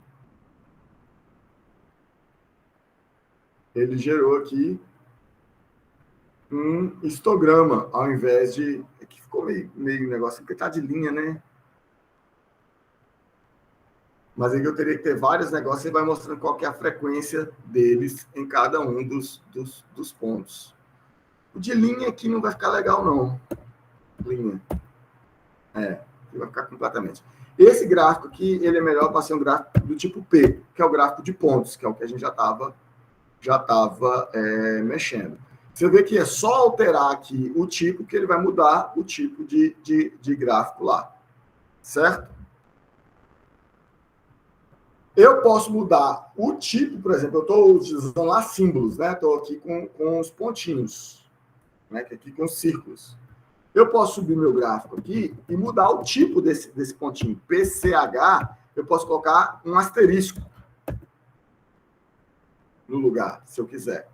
Ele gerou aqui um histograma, ao invés de... Aqui ficou meio negócio, porque tá de linha, né? Mas aí eu teria que ter vários negócios e vai mostrando qual que é a frequência deles em cada um dos pontos. O de linha aqui não vai ficar legal, não. Linha. Vai ficar completamente. Esse gráfico aqui, ele é melhor para ser um gráfico do tipo P, que é o gráfico de pontos, que é o que a gente já estava mexendo. Você vê que é só alterar aqui o tipo, que ele vai mudar o tipo de gráfico lá. Certo? Eu posso mudar o tipo, por exemplo, eu estou utilizando lá símbolos, né? Estou aqui com os pontinhos, né? Aqui com os círculos. Eu posso subir meu gráfico aqui e mudar o tipo desse pontinho. PCH, eu posso colocar um asterisco no lugar, se eu quiser.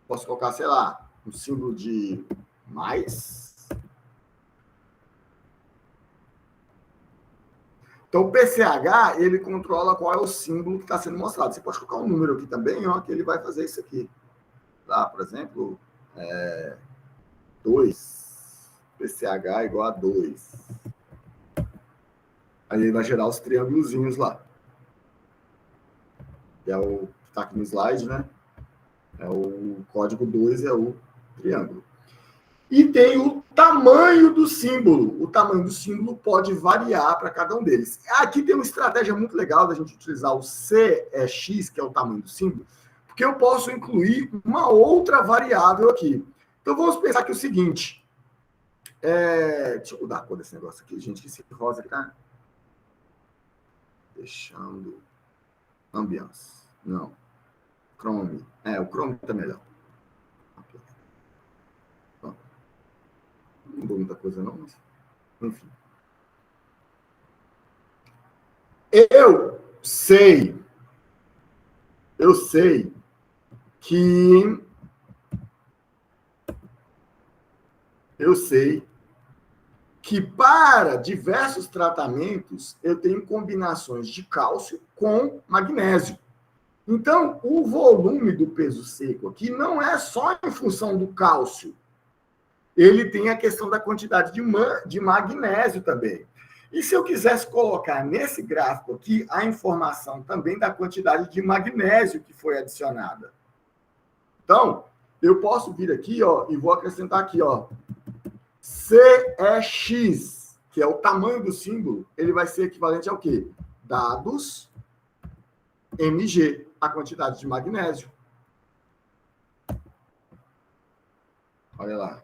Posso colocar, sei lá, um símbolo de mais. Então, o PCH, ele controla qual é o símbolo que está sendo mostrado. Você pode colocar um número aqui também, ó, que ele vai fazer isso aqui. Tá? Por exemplo, 2. PCH igual a 2. Aí ele vai gerar os triângulozinhos lá. Que é o que está aqui no slide, né? O código 2 é o triângulo. E tem o tamanho do símbolo. O tamanho do símbolo pode variar para cada um deles. Aqui tem uma estratégia muito legal da gente utilizar o CX, que é o tamanho do símbolo, porque eu posso incluir uma outra variável aqui. Então, vamos pensar que é o seguinte. Deixa eu mudar a cor desse negócio aqui, gente, que esse rosa aqui tá deixando ambiance. Não. Chrome. O Chrome tá melhor. Não mudou muita coisa, não, mas... Enfim. Eu sei que para diversos tratamentos eu tenho combinações de cálcio com magnésio. Então, o volume do peso seco aqui não é só em função do cálcio. Ele tem a questão da quantidade de magnésio também. E se eu quisesse colocar nesse gráfico aqui a informação também da quantidade de magnésio que foi adicionada. Então, eu posso vir aqui, ó, e vou acrescentar aqui, ó, CEX, que é o tamanho do símbolo, ele vai ser equivalente ao quê? Dados MG, a quantidade de magnésio. Olha lá.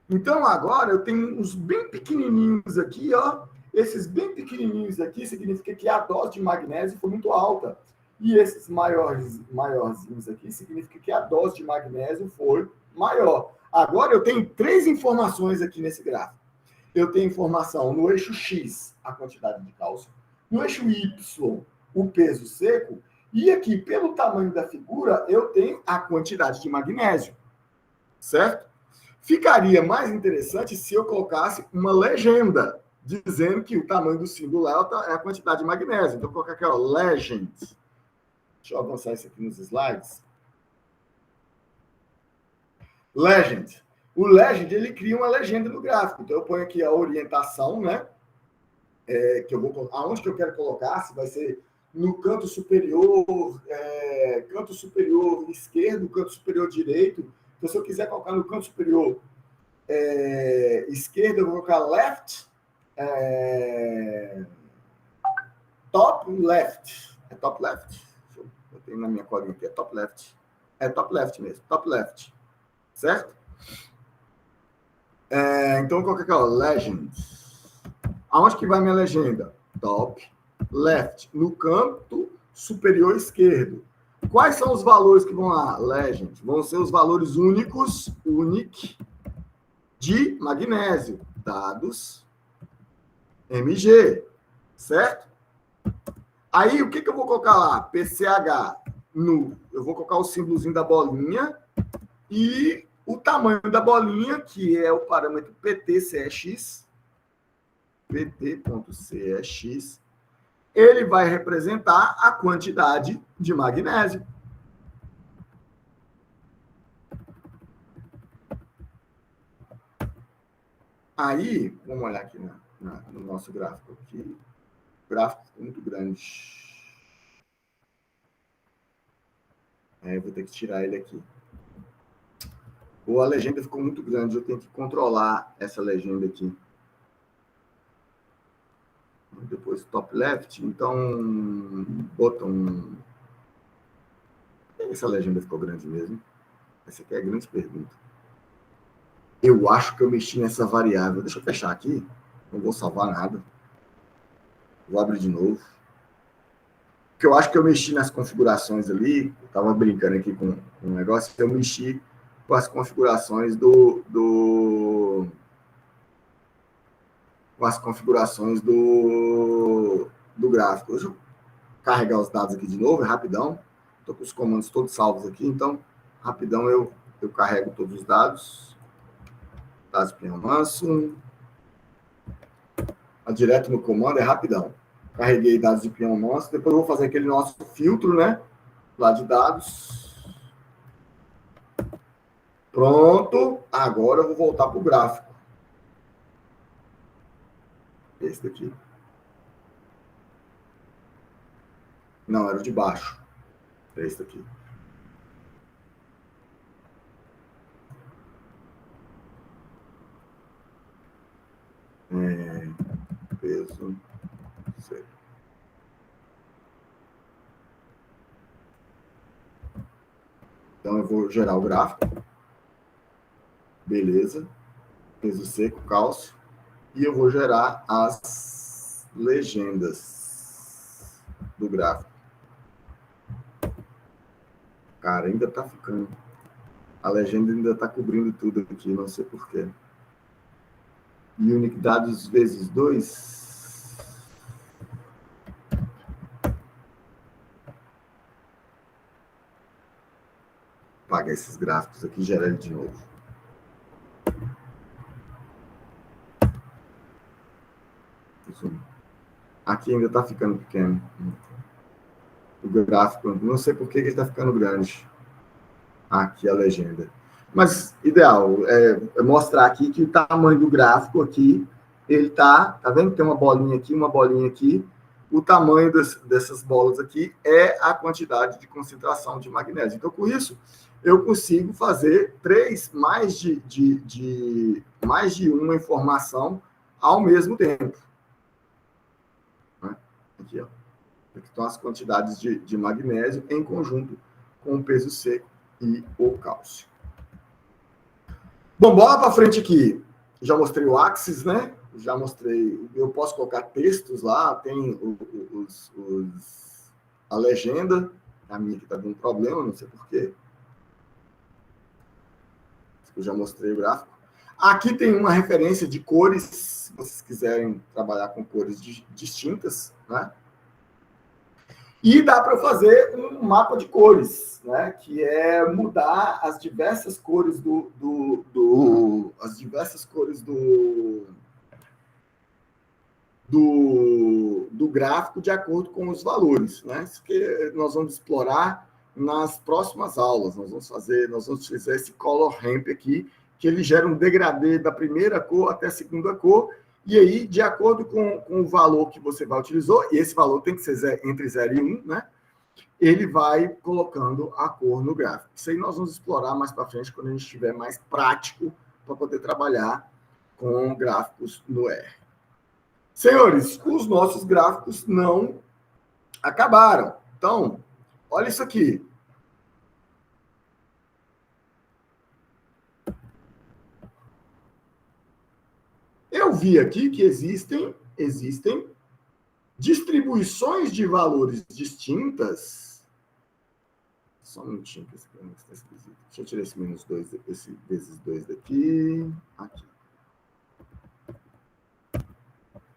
Então, agora, eu tenho uns bem pequenininhos aqui, ó. Esses bem pequenininhos aqui significa que a dose de magnésio foi muito alta. E esses maiorzinhos aqui significa que a dose de magnésio foi maior. Agora, eu tenho 3 informações aqui nesse gráfico. Eu tenho informação no eixo X, a quantidade de cálcio. No eixo Y, o peso seco. E aqui, pelo tamanho da figura, eu tenho a quantidade de magnésio. certo? Ficaria mais interessante se eu colocasse uma legenda dizendo que o tamanho do símbolo delta é a quantidade de magnésio. Então, vou colocar aqui, ó, legend. Deixa eu avançar isso aqui nos slides. Legend. O legend, ele cria uma legenda no gráfico. Então, eu ponho aqui a orientação, né? Que eu vou, aonde que eu quero colocar, se vai ser no canto superior esquerdo, canto superior direito. Então, se eu quiser colocar no canto superior esquerdo, eu vou colocar left, top left. É top left? Eu tenho na minha colinha aqui, é top left. É top left mesmo, top left. Certo? Então, vou colocar aqui, ó, legend. Aonde que vai minha legenda? Top left, no canto superior esquerdo. Quais são os valores que vão lá? Legend. Vão ser os valores únicos, unique, de magnésio. Dados MG. Certo? Aí, o que eu vou colocar lá? PCH. Eu vou colocar o símbolozinho da bolinha e o tamanho da bolinha, que é o parâmetro PT-CEX. PT.CEX, ele vai representar a quantidade de magnésio. Aí, vamos olhar aqui no nosso gráfico. Aqui. O gráfico ficou muito grande. Eu vou ter que tirar ele aqui. Ou a legenda ficou muito grande, eu tenho que controlar essa legenda aqui. Depois top left, então botão. Essa legenda ficou grande mesmo. Essa aqui é a grande pergunta. Eu acho que eu mexi nessa variável. Deixa eu fechar aqui. Não vou salvar nada. Vou abrir de novo. Porque eu acho que eu mexi nas configurações ali. Eu estava brincando aqui com um negócio. Eu mexi com as configurações com as configurações do gráfico. Deixa eu carregar os dados aqui de novo, é rapidão. Estou com os comandos todos salvos aqui, então, rapidão eu carrego todos os dados. Dados Pinhão Manso. Direto no comando, é rapidão. Carreguei dados de Pinhão Manso. Depois eu vou fazer aquele nosso filtro, né? Lá de dados. Pronto. Agora eu vou voltar para o gráfico. Esse daqui. Não, era o de baixo. É esse daqui. Peso. Sei. Então, eu vou gerar o gráfico. Beleza. Peso seco, cálcio. E eu vou gerar as legendas do gráfico. Cara, ainda tá ficando. A legenda ainda tá cobrindo tudo aqui, não sei porquê. Unique dados vezes 2. Apagar esses gráficos aqui e gerar ele de novo. Aqui ainda está ficando pequeno. O gráfico, não sei por que ele está ficando grande. Aqui a legenda. Mas ideal é mostrar aqui que o tamanho do gráfico aqui, ele tá vendo? Tem uma bolinha aqui. O tamanho dessas bolas aqui é a quantidade de concentração de magnésio. Então, com isso, eu consigo fazer mais de uma informação ao mesmo tempo. Aqui, ó. Aqui estão as quantidades de magnésio em conjunto com o peso seco e o cálcio. Bom, bola para frente aqui. Já mostrei o Axis, né? Já mostrei. Eu posso colocar textos lá, tem a legenda. A minha aqui está dando problema, não sei porquê. Eu já mostrei o gráfico. Aqui tem uma referência de cores, se vocês quiserem trabalhar com cores distintas, né? E dá para fazer um mapa de cores, né? Que é mudar as diversas cores do gráfico de acordo com os valores, né? Isso que nós vamos explorar nas próximas aulas. Nós vamos utilizar esse color ramp aqui, que ele gera um degradê da primeira cor até a segunda cor, e aí, de acordo com o valor que você vai utilizar, e esse valor tem que ser entre 0 e 1, né? Ele vai colocando a cor no gráfico. Isso aí nós vamos explorar mais para frente, quando a gente estiver mais prático para poder trabalhar com gráficos no R. Senhores, os nossos gráficos não acabaram. Então, olha isso aqui. Eu vi aqui que existem distribuições de valores distintas. Só um minutinho, que esse aqui está esquisito. Deixa eu tirar esse -2, esse vezes 2 daqui. Aqui.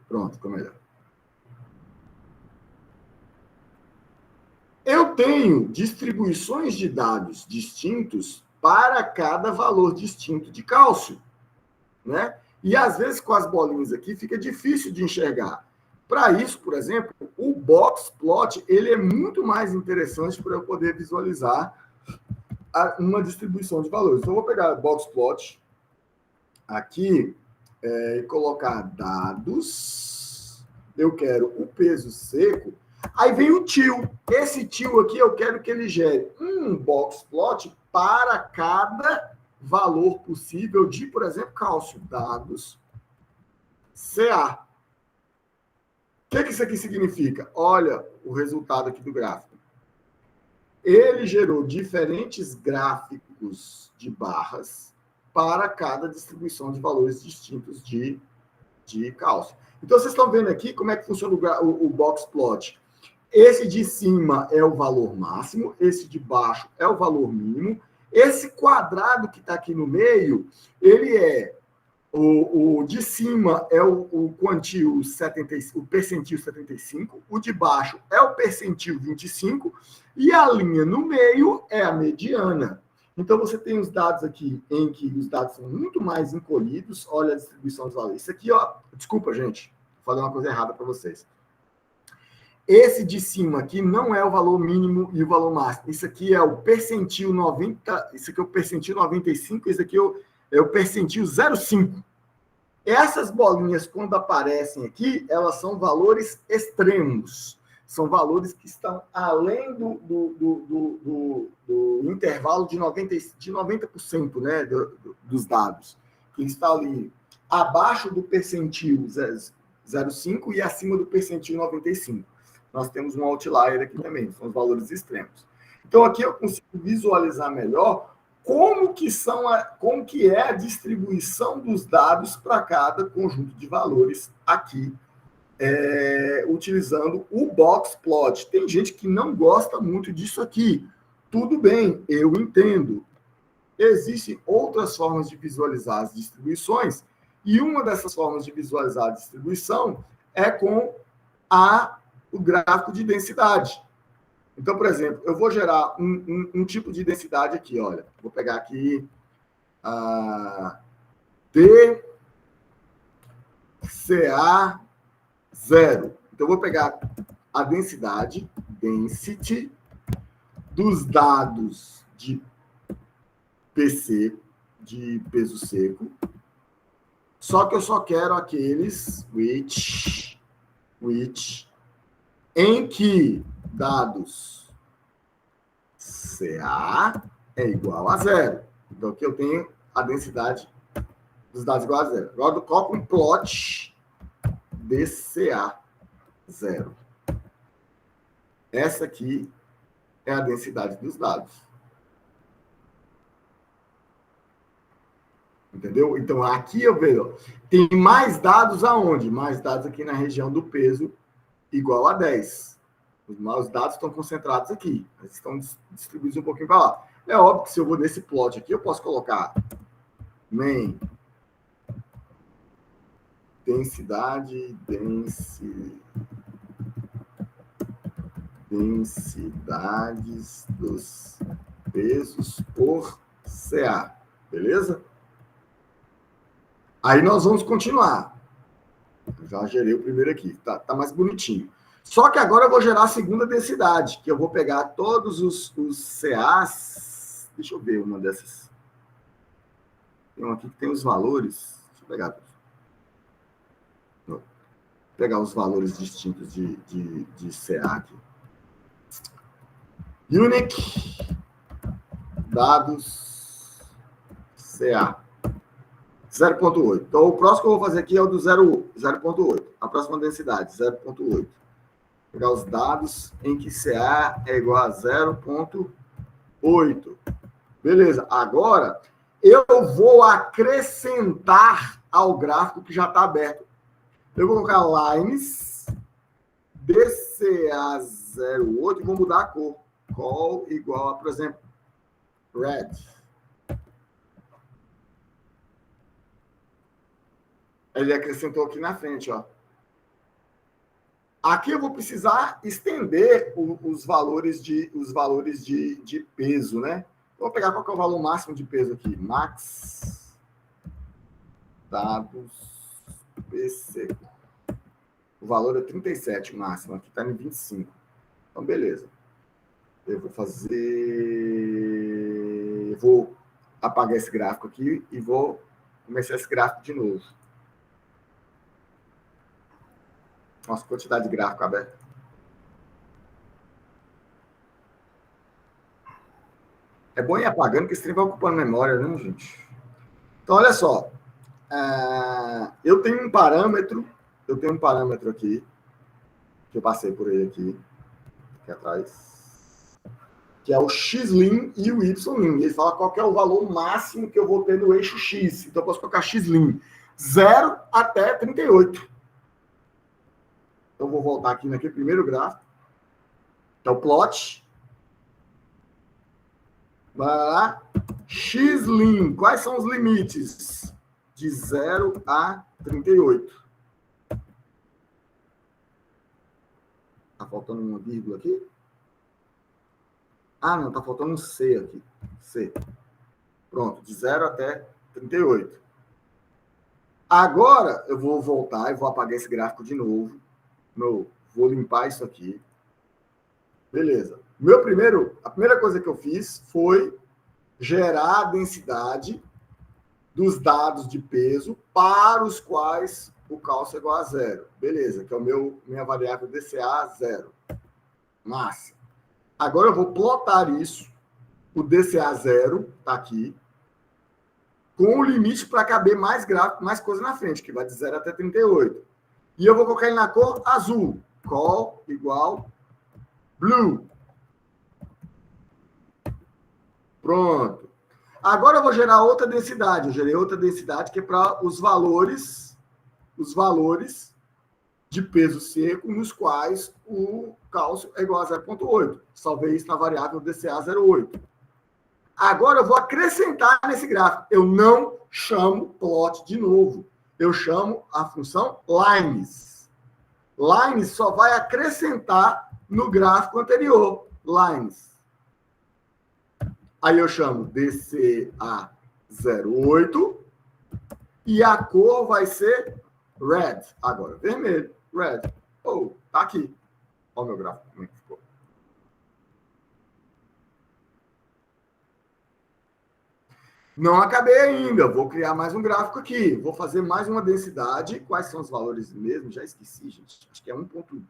Pronto, ficou melhor. Eu tenho distribuições de dados distintos para cada valor distinto de cálcio, né? E, às vezes, com as bolinhas aqui, fica difícil de enxergar. Para isso, por exemplo, o box plot ele é muito mais interessante para eu poder visualizar uma distribuição de valores. Então, eu vou pegar o box plot aqui e colocar dados. Eu quero o peso seco. Aí vem o tio. Esse tio aqui eu quero que ele gere um box plot para cada valor possível de, por exemplo, cálcio. Dados CA. O que isso aqui significa? Olha o resultado aqui do gráfico. Ele gerou diferentes gráficos de barras para cada distribuição de valores distintos de cálcio. Então, vocês estão vendo aqui como é que funciona o box plot. Esse de cima é o valor máximo, esse de baixo é o valor mínimo. Esse quadrado que está aqui no meio, ele é o de cima é o quantil 75, o percentil 75, o de baixo é o percentil 25 e a linha no meio é a mediana. Então, você tem os dados aqui em que os dados são muito mais encolhidos. Olha a distribuição dos valores. Isso aqui, ó, desculpa, gente, vou falar uma coisa errada para vocês. Esse de cima aqui não é o valor mínimo e o valor máximo. Isso aqui é o percentil 90, isso aqui é o percentil 95, isso aqui é o percentil 0,5. Essas bolinhas, quando aparecem aqui, elas são valores extremos. São valores que estão além do intervalo de 90%, né, dos dados. Que está ali abaixo do percentil 0,5 e acima do percentil 95. Nós temos um outlier aqui também, são os valores extremos. Então, aqui eu consigo visualizar melhor como que é a distribuição dos dados para cada conjunto de valores aqui, utilizando o box plot. Tem gente que não gosta muito disso aqui. Tudo bem, eu entendo. Existem outras formas de visualizar as distribuições, e uma dessas formas de visualizar a distribuição é com o gráfico de densidade. Então, por exemplo, eu vou gerar um tipo de densidade aqui, olha. Vou pegar aqui DCA0. Então, eu vou pegar a densidade, density, dos dados de PC, de peso seco. Só que eu só quero aqueles which em que dados CA é igual a 0. Então, aqui eu tenho a densidade dos dados igual a 0. Agora eu coloco um plot DCA 0. Essa aqui é a densidade dos dados. Entendeu? Então, aqui eu vejo, tem mais dados aonde? Mais dados aqui na região do peso igual a 10. Os dados estão concentrados aqui. Eles estão distribuídos um pouquinho para lá. É óbvio que se eu vou nesse plot aqui, eu posso colocar main densidade. densidades dos pesos por CA. Beleza? Aí nós vamos continuar. Já gerei o primeiro aqui. Tá mais bonitinho. Só que agora eu vou gerar a segunda densidade, que eu vou pegar todos os CAs. Deixa eu ver uma dessas. Tem uma aqui que tem os valores. Deixa eu pegar. Vou pegar os valores distintos de CA aqui. Unique dados CA 0,8. Então, o próximo que eu vou fazer aqui é o do 0,8. A próxima densidade, 0,8. Pegar os dados em que CA é igual a 0,8. Beleza. Agora, eu vou acrescentar ao gráfico que já está aberto. Eu vou colocar lines DCA08 e vou mudar a cor. Call igual a, por exemplo, red. Ele acrescentou aqui na frente, ó. Aqui eu vou precisar estender os valores de peso, né? Vou pegar qual que é o valor máximo de peso aqui. Max dados PC. O valor é 37 o máximo. Aqui está em 25. Então, beleza. Eu vou fazer... Vou apagar esse gráfico aqui e vou começar esse gráfico de novo. Nossa, quantidade de gráfico aberto. É bom ir apagando, porque esse trem vai ocupando memória, né, gente? Então, olha só. Eu tenho um parâmetro aqui, que eu passei por ele aqui atrás, que é o xlim e o ylim. Ele fala qual que é o valor máximo que eu vou ter no eixo x. Então, eu posso colocar xlim 0 até 38. Então, eu vou voltar aqui naquele primeiro gráfico, que é o plot. Vai lá. Xlim. Quais são os limites? De 0 a 38. Tá faltando uma vírgula aqui? Ah, não, tá faltando um C aqui. C. Pronto, de 0 até 38. Agora, eu vou voltar e vou apagar esse gráfico de novo. Vou limpar isso aqui. Beleza. A primeira coisa que eu fiz foi gerar a densidade dos dados de peso para os quais o cálcio é igual a 0. Beleza, que é minha variável DCA 0. Massa. Agora eu vou plotar isso. O DCA 0 está aqui, com o limite para caber mais gráfico, mais coisa na frente, que vai de 0 até 38. E eu vou colocar ele na cor azul. Call igual blue. Pronto. Agora eu vou gerar outra densidade. Eu gerei outra densidade que é para os valores de peso seco nos quais o cálcio é igual a 0,8. Salvei isso na variável DCA08. Agora eu vou acrescentar nesse gráfico. Eu não chamo plot de novo. Eu chamo a função lines. Lines só vai acrescentar no gráfico anterior. Lines. Aí eu chamo DCA08 e a cor vai ser red. Agora, vermelho. Red. Oh, tá aqui. Olha o meu gráfico como é que ficou. Não acabei ainda. Vou criar mais um gráfico aqui. Vou fazer mais uma densidade. Quais são os valores mesmo? Já esqueci, gente. Acho que é 1.6.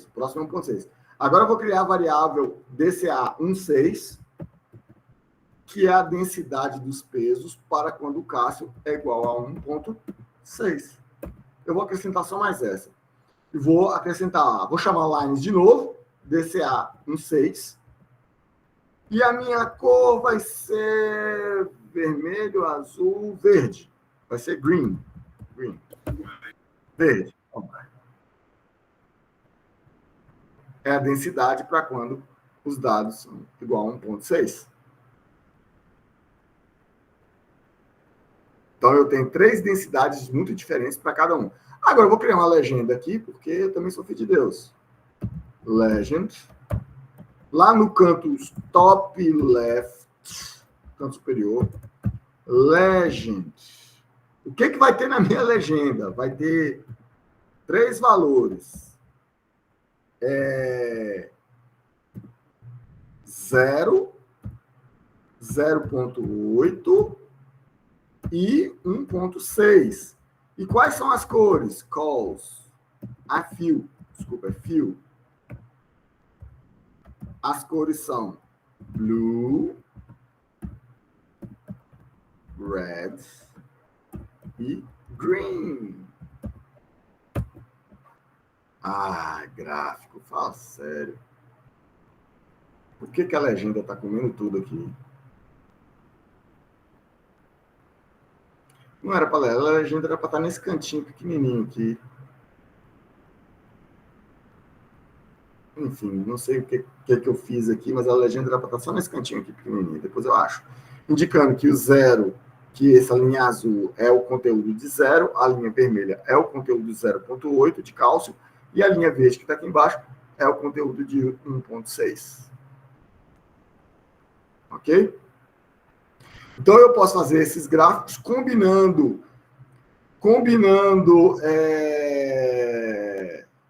O próximo é 1.6. Agora eu vou criar a variável DCA16, que é a densidade dos pesos para quando o cálcio é igual a 1.6. Eu vou acrescentar só mais essa. E vou acrescentar, vou chamar lines de novo, DCA16. E a minha cor vai ser vermelho, azul, verde. Vai ser green. Green. Verde. É a densidade para quando os dados são igual a 1.6. Então, eu tenho 3 densidades muito diferentes para cada um. Agora, eu vou criar uma legenda aqui, porque eu também sou filho de Deus. Legend. Lá no canto top left, canto superior, legend. O que vai ter na minha legenda? Vai ter 3 valores. 0, 0.8 e 1.6. E quais são as cores? Calls. Fio. Desculpa, é fio. As cores são blue, red e green. Gráfico, fala sério. Por que a legenda está comendo tudo aqui? Não era para ler, a legenda era para estar nesse cantinho pequenininho aqui. Enfim, não sei o que eu fiz aqui, mas a legenda era para estar só nesse cantinho aqui pequenininho, depois eu acho. Indicando que o 0, que essa linha azul é o conteúdo de 0, a linha vermelha é o conteúdo de 0.8 de cálcio, e a linha verde que está aqui embaixo é o conteúdo de 1.6. Ok? Então, eu posso fazer esses gráficos combinando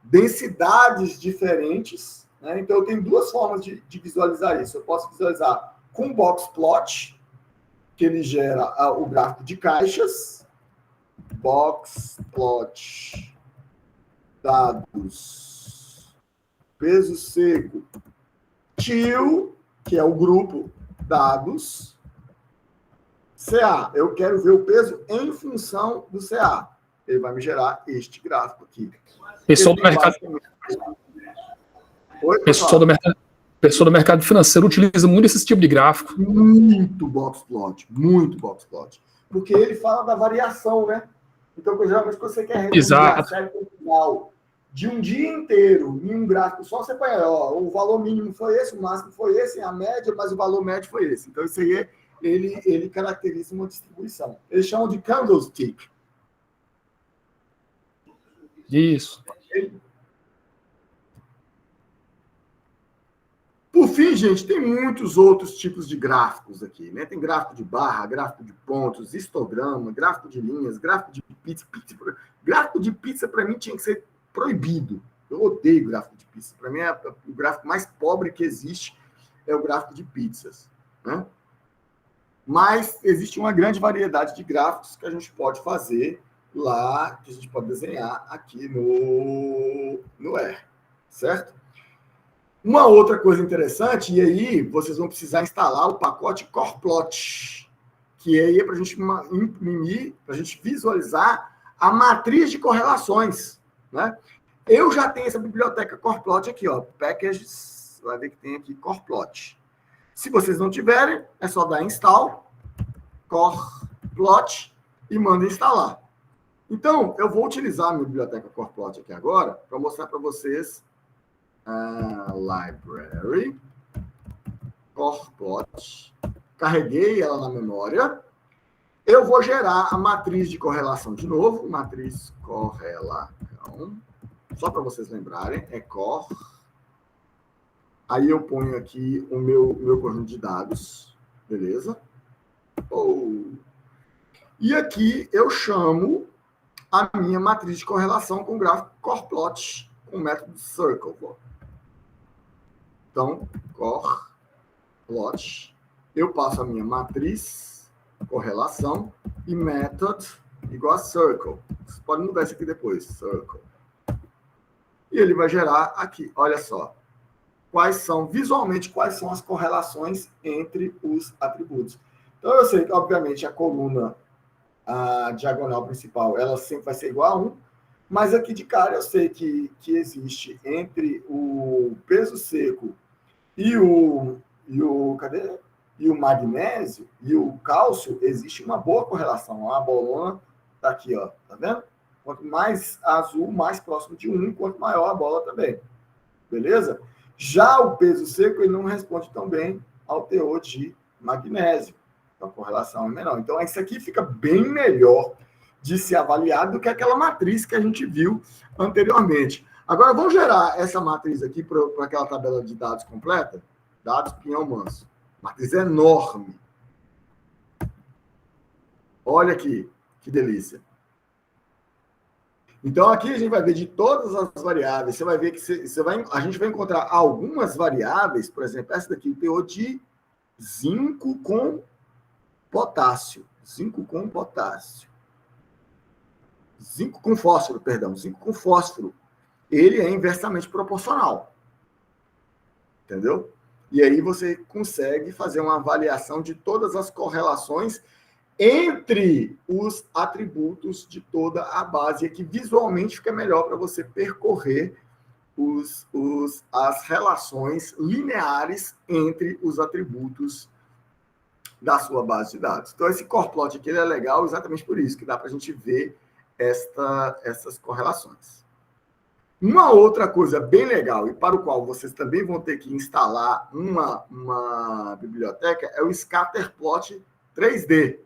densidades diferentes, né? Então, eu tenho 2 formas de visualizar isso. Eu posso visualizar com box plot, que ele gera o gráfico de caixas. Box plot, dados, peso seco, tio, que é o grupo, dados, CA. Eu quero ver o peso em função do CA. Ele vai me gerar este gráfico aqui. Pessoal do mercado financeiro utiliza muito esse tipo de gráfico. Muito box plot. Porque ele fala da variação, né? Então, geralmente, quando você quer reduzir a série temporal de um dia inteiro em um gráfico só, você põe, o valor mínimo foi esse, o máximo foi esse, a média, mas o valor médio foi esse. Então, isso aí, ele caracteriza uma distribuição. Eles chamam de candlestick. Isso. Por fim, gente, tem muitos outros tipos de gráficos aqui, né? Tem gráfico de barra, gráfico de pontos, histograma, gráfico de linhas, gráfico de pizza. Gráfico de pizza, para mim, tinha que ser proibido. Eu odeio gráfico de pizza. Para mim, o gráfico mais pobre que existe é o gráfico de pizzas, né? Mas existe uma grande variedade de gráficos que a gente pode fazer lá, que a gente pode desenhar aqui no R, certo? Uma outra coisa interessante, e aí vocês vão precisar instalar o pacote CorePlot, que aí é para a gente imprimir, para a gente visualizar a matriz de correlações, né? Eu já tenho essa biblioteca CorePlot aqui, ó, packages, vai ver que tem aqui CorePlot. Se vocês não tiverem, é só dar install, CorePlot, e manda instalar. Então, eu vou utilizar a minha biblioteca CorePlot aqui agora para mostrar para vocês library, CorePlot, carreguei ela na memória, eu vou gerar a matriz de correlação de novo, matriz correlação, só para vocês lembrarem, é core, aí eu ponho aqui o meu conjunto de dados, beleza? E aqui eu chamo a minha matriz de correlação com o gráfico CorePlot, com o método circle. Então, CorePlot, eu passo a minha matriz, correlação, e method igual a circle. Você pode mudar isso aqui depois, circle. E ele vai gerar aqui, olha só, visualmente, quais são as correlações entre os atributos. Então, eu sei que, obviamente, a coluna, a diagonal principal, ela sempre vai ser igual a 1, mas aqui de cara eu sei que existe entre o peso seco e o magnésio e o cálcio, existe uma boa correlação. A bolona está aqui, ó, tá vendo? Quanto mais azul, mais próximo de 1, quanto maior a bola também. Beleza? Já o peso seco, ele não responde tão bem ao teor de magnésio. Então, a correlação é menor. Então, isso aqui fica bem melhor de ser avaliado do que aquela matriz que a gente viu anteriormente. Agora, vamos gerar essa matriz aqui para aquela tabela de dados completa? Dados Pinhão Manso. Matriz enorme. Olha aqui, que delícia. Então, aqui a gente vai ver de todas as variáveis. Você vai ver que a gente vai encontrar algumas variáveis, por exemplo, essa daqui, o teor de zinco com potássio. Zinco com potássio. Zinco com fósforo, perdão. Zinco com fósforo. Ele é inversamente proporcional. Entendeu? E aí você consegue fazer uma avaliação de todas as correlações entre os atributos de toda a base, que visualmente fica melhor para você percorrer as relações lineares entre os atributos da sua base de dados. Então, esse core plot aqui ele é legal exatamente por isso, que dá para a gente ver essas correlações. Uma outra coisa bem legal, e para o qual vocês também vão ter que instalar uma biblioteca, é o Scatterplot 3D.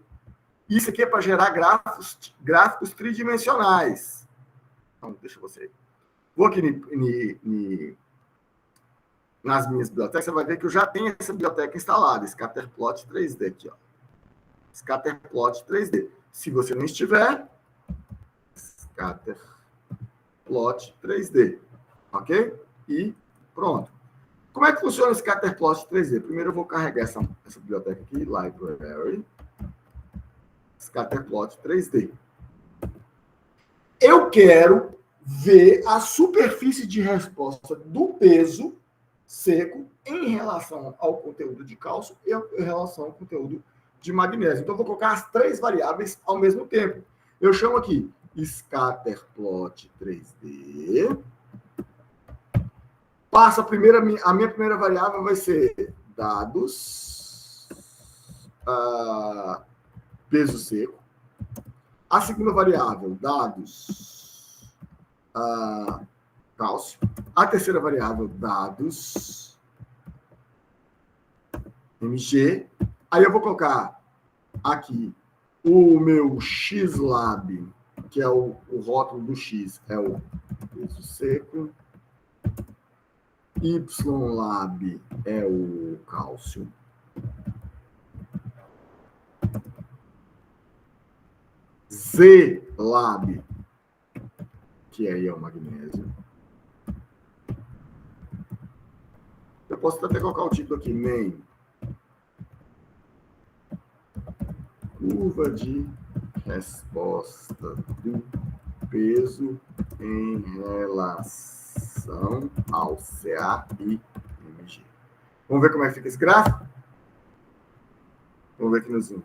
Isso aqui é para gerar gráficos tridimensionais. Então, deixa você. Vou aqui nas minhas bibliotecas, você vai ver que eu já tenho essa biblioteca instalada, Scatterplot 3D aqui, ó. Scatterplot 3D. Se você não estiver, Scatterplot 3D. Ok? E pronto. Como é que funciona o Scatterplot 3D? Primeiro eu vou carregar essa biblioteca aqui, Library. Scatterplot 3D. Eu quero ver a superfície de resposta do peso seco em relação ao conteúdo de cálcio e em relação ao conteúdo de magnésio. Então, eu vou colocar as três variáveis ao mesmo tempo. Eu chamo aqui Scatterplot 3D. Passa a minha primeira variável vai ser dados, peso seco. A segunda variável, dados, cálcio. A terceira variável, dados, mg. Aí eu vou colocar aqui o meu xlab, que é o rótulo do x, é o peso seco. Ylab é o cálcio. Zlab, que aí é o magnésio. Eu posso até colocar o título aqui, main. Curva de resposta do peso em relação ao CA e MG. Vamos ver como é que fica esse gráfico? Vamos ver aqui no Zoom.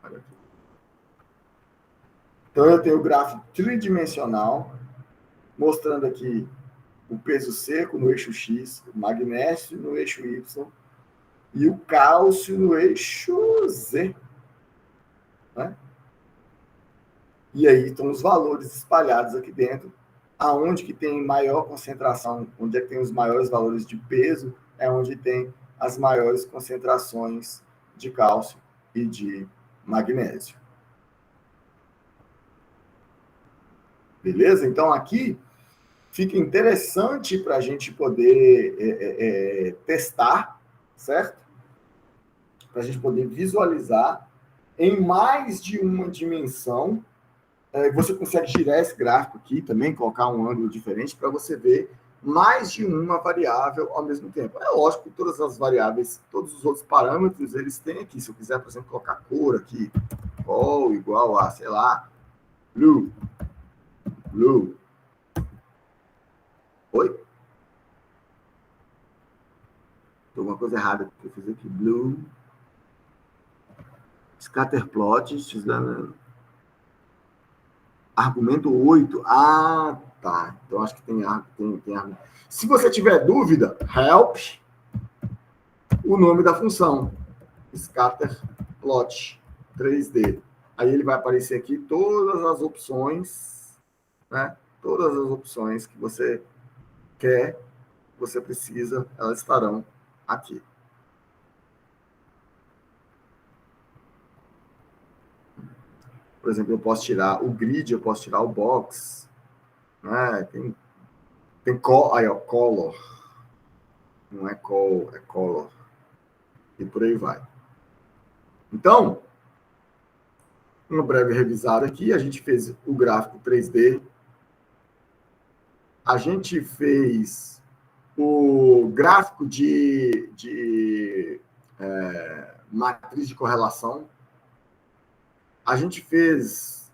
Olha aqui. Então, eu tenho o gráfico tridimensional, mostrando aqui o peso seco no eixo X, o magnésio no eixo Y e o cálcio no eixo Z. Né? E aí estão os valores espalhados aqui dentro, aonde que tem maior concentração, onde é que tem os maiores valores de peso, é onde tem as maiores concentrações de cálcio e de magnésio. Beleza? Então, aqui fica interessante para a gente poder testar, certo? Para a gente poder visualizar em mais de uma dimensão. Você consegue girar esse gráfico aqui também, colocar um ângulo diferente para você ver mais de uma variável ao mesmo tempo. É lógico que todas as variáveis, todos os outros parâmetros, eles têm aqui. Se eu quiser, por exemplo, colocar cor aqui, all igual a, sei lá, blue. Oi? Tem alguma coisa errada que eu fiz aqui. Blue. Scatterplot. Argumento 8. Ah, tá. Então, acho que tem argumento. Se você tiver dúvida, help o nome da função. Scatterplot 3D. Aí ele vai aparecer aqui todas as opções, né? Todas as opções que você quer, você precisa, elas estarão aqui. Por exemplo, eu posso tirar o grid, eu posso tirar o box, né? Tem color, não é call, é color, e por aí vai. Então, uma breve revisada aqui, a gente fez o gráfico 3D, a gente fez o gráfico de matriz de correlação, a gente fez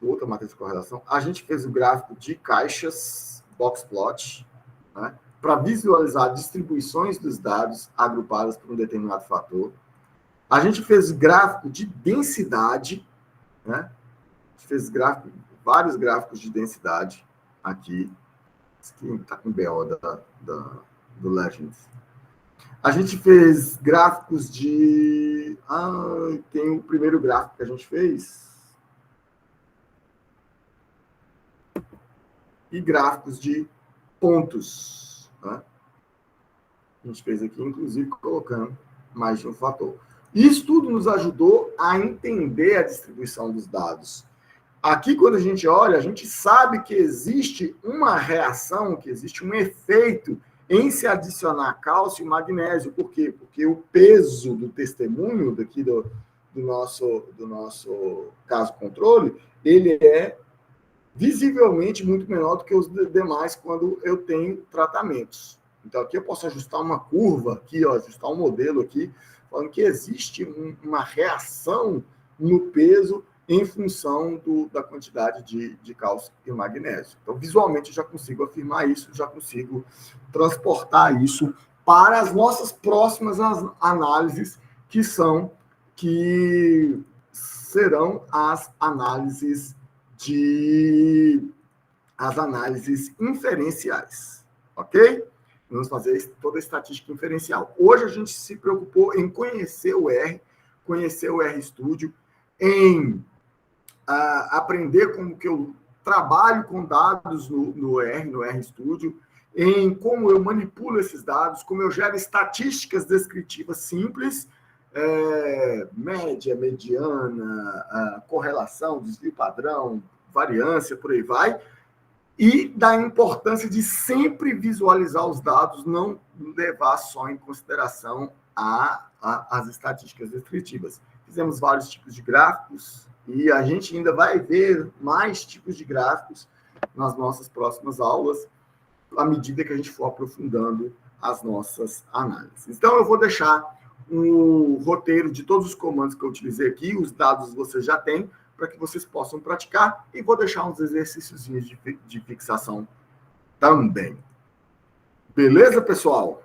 outra matriz de correlação, a gente fez o gráfico de caixas, box plot, né, para visualizar distribuições dos dados agrupadas por um determinado fator. A gente fez gráfico de densidade, né? A gente fez vários gráficos de densidade aqui. Esse aqui está com BO do Legends. A gente fez gráficos de... tem o primeiro gráfico que a gente fez. E gráficos de pontos. Né? A gente fez aqui, inclusive, colocando mais de um fator. Isso tudo nos ajudou a entender a distribuição dos dados. Aqui, quando a gente olha, a gente sabe que existe uma reação, que existe um efeito em se adicionar cálcio e magnésio. Por quê? Porque o peso do testemunho daqui do nosso caso controle, ele é visivelmente muito menor do que os demais quando eu tenho tratamentos. Então, aqui eu posso ajustar uma curva, aqui, ó, ajustar um modelo aqui, falando que existe uma reação no peso em função da quantidade de cálcio e magnésio. Então, visualmente, eu já consigo afirmar isso, já consigo transportar isso para as nossas próximas análises, que serão as análises inferenciais, ok? Vamos fazer toda a estatística inferencial. Hoje a gente se preocupou em conhecer o R Studio, em aprender como que eu trabalho com dados no R Studio, em como eu manipulo esses dados, como eu gero estatísticas descritivas simples, média, mediana, correlação, desvio padrão, variância, por aí vai, e da importância de sempre visualizar os dados, não levar só em consideração as estatísticas descritivas. Fizemos vários tipos de gráficos e a gente ainda vai ver mais tipos de gráficos nas nossas próximas aulas, à medida que a gente for aprofundando as nossas análises. Então, eu vou deixar um roteiro de todos os comandos que eu utilizei aqui, os dados você já tem, para que vocês possam praticar, e vou deixar uns exercícios de fixação também. Beleza, pessoal?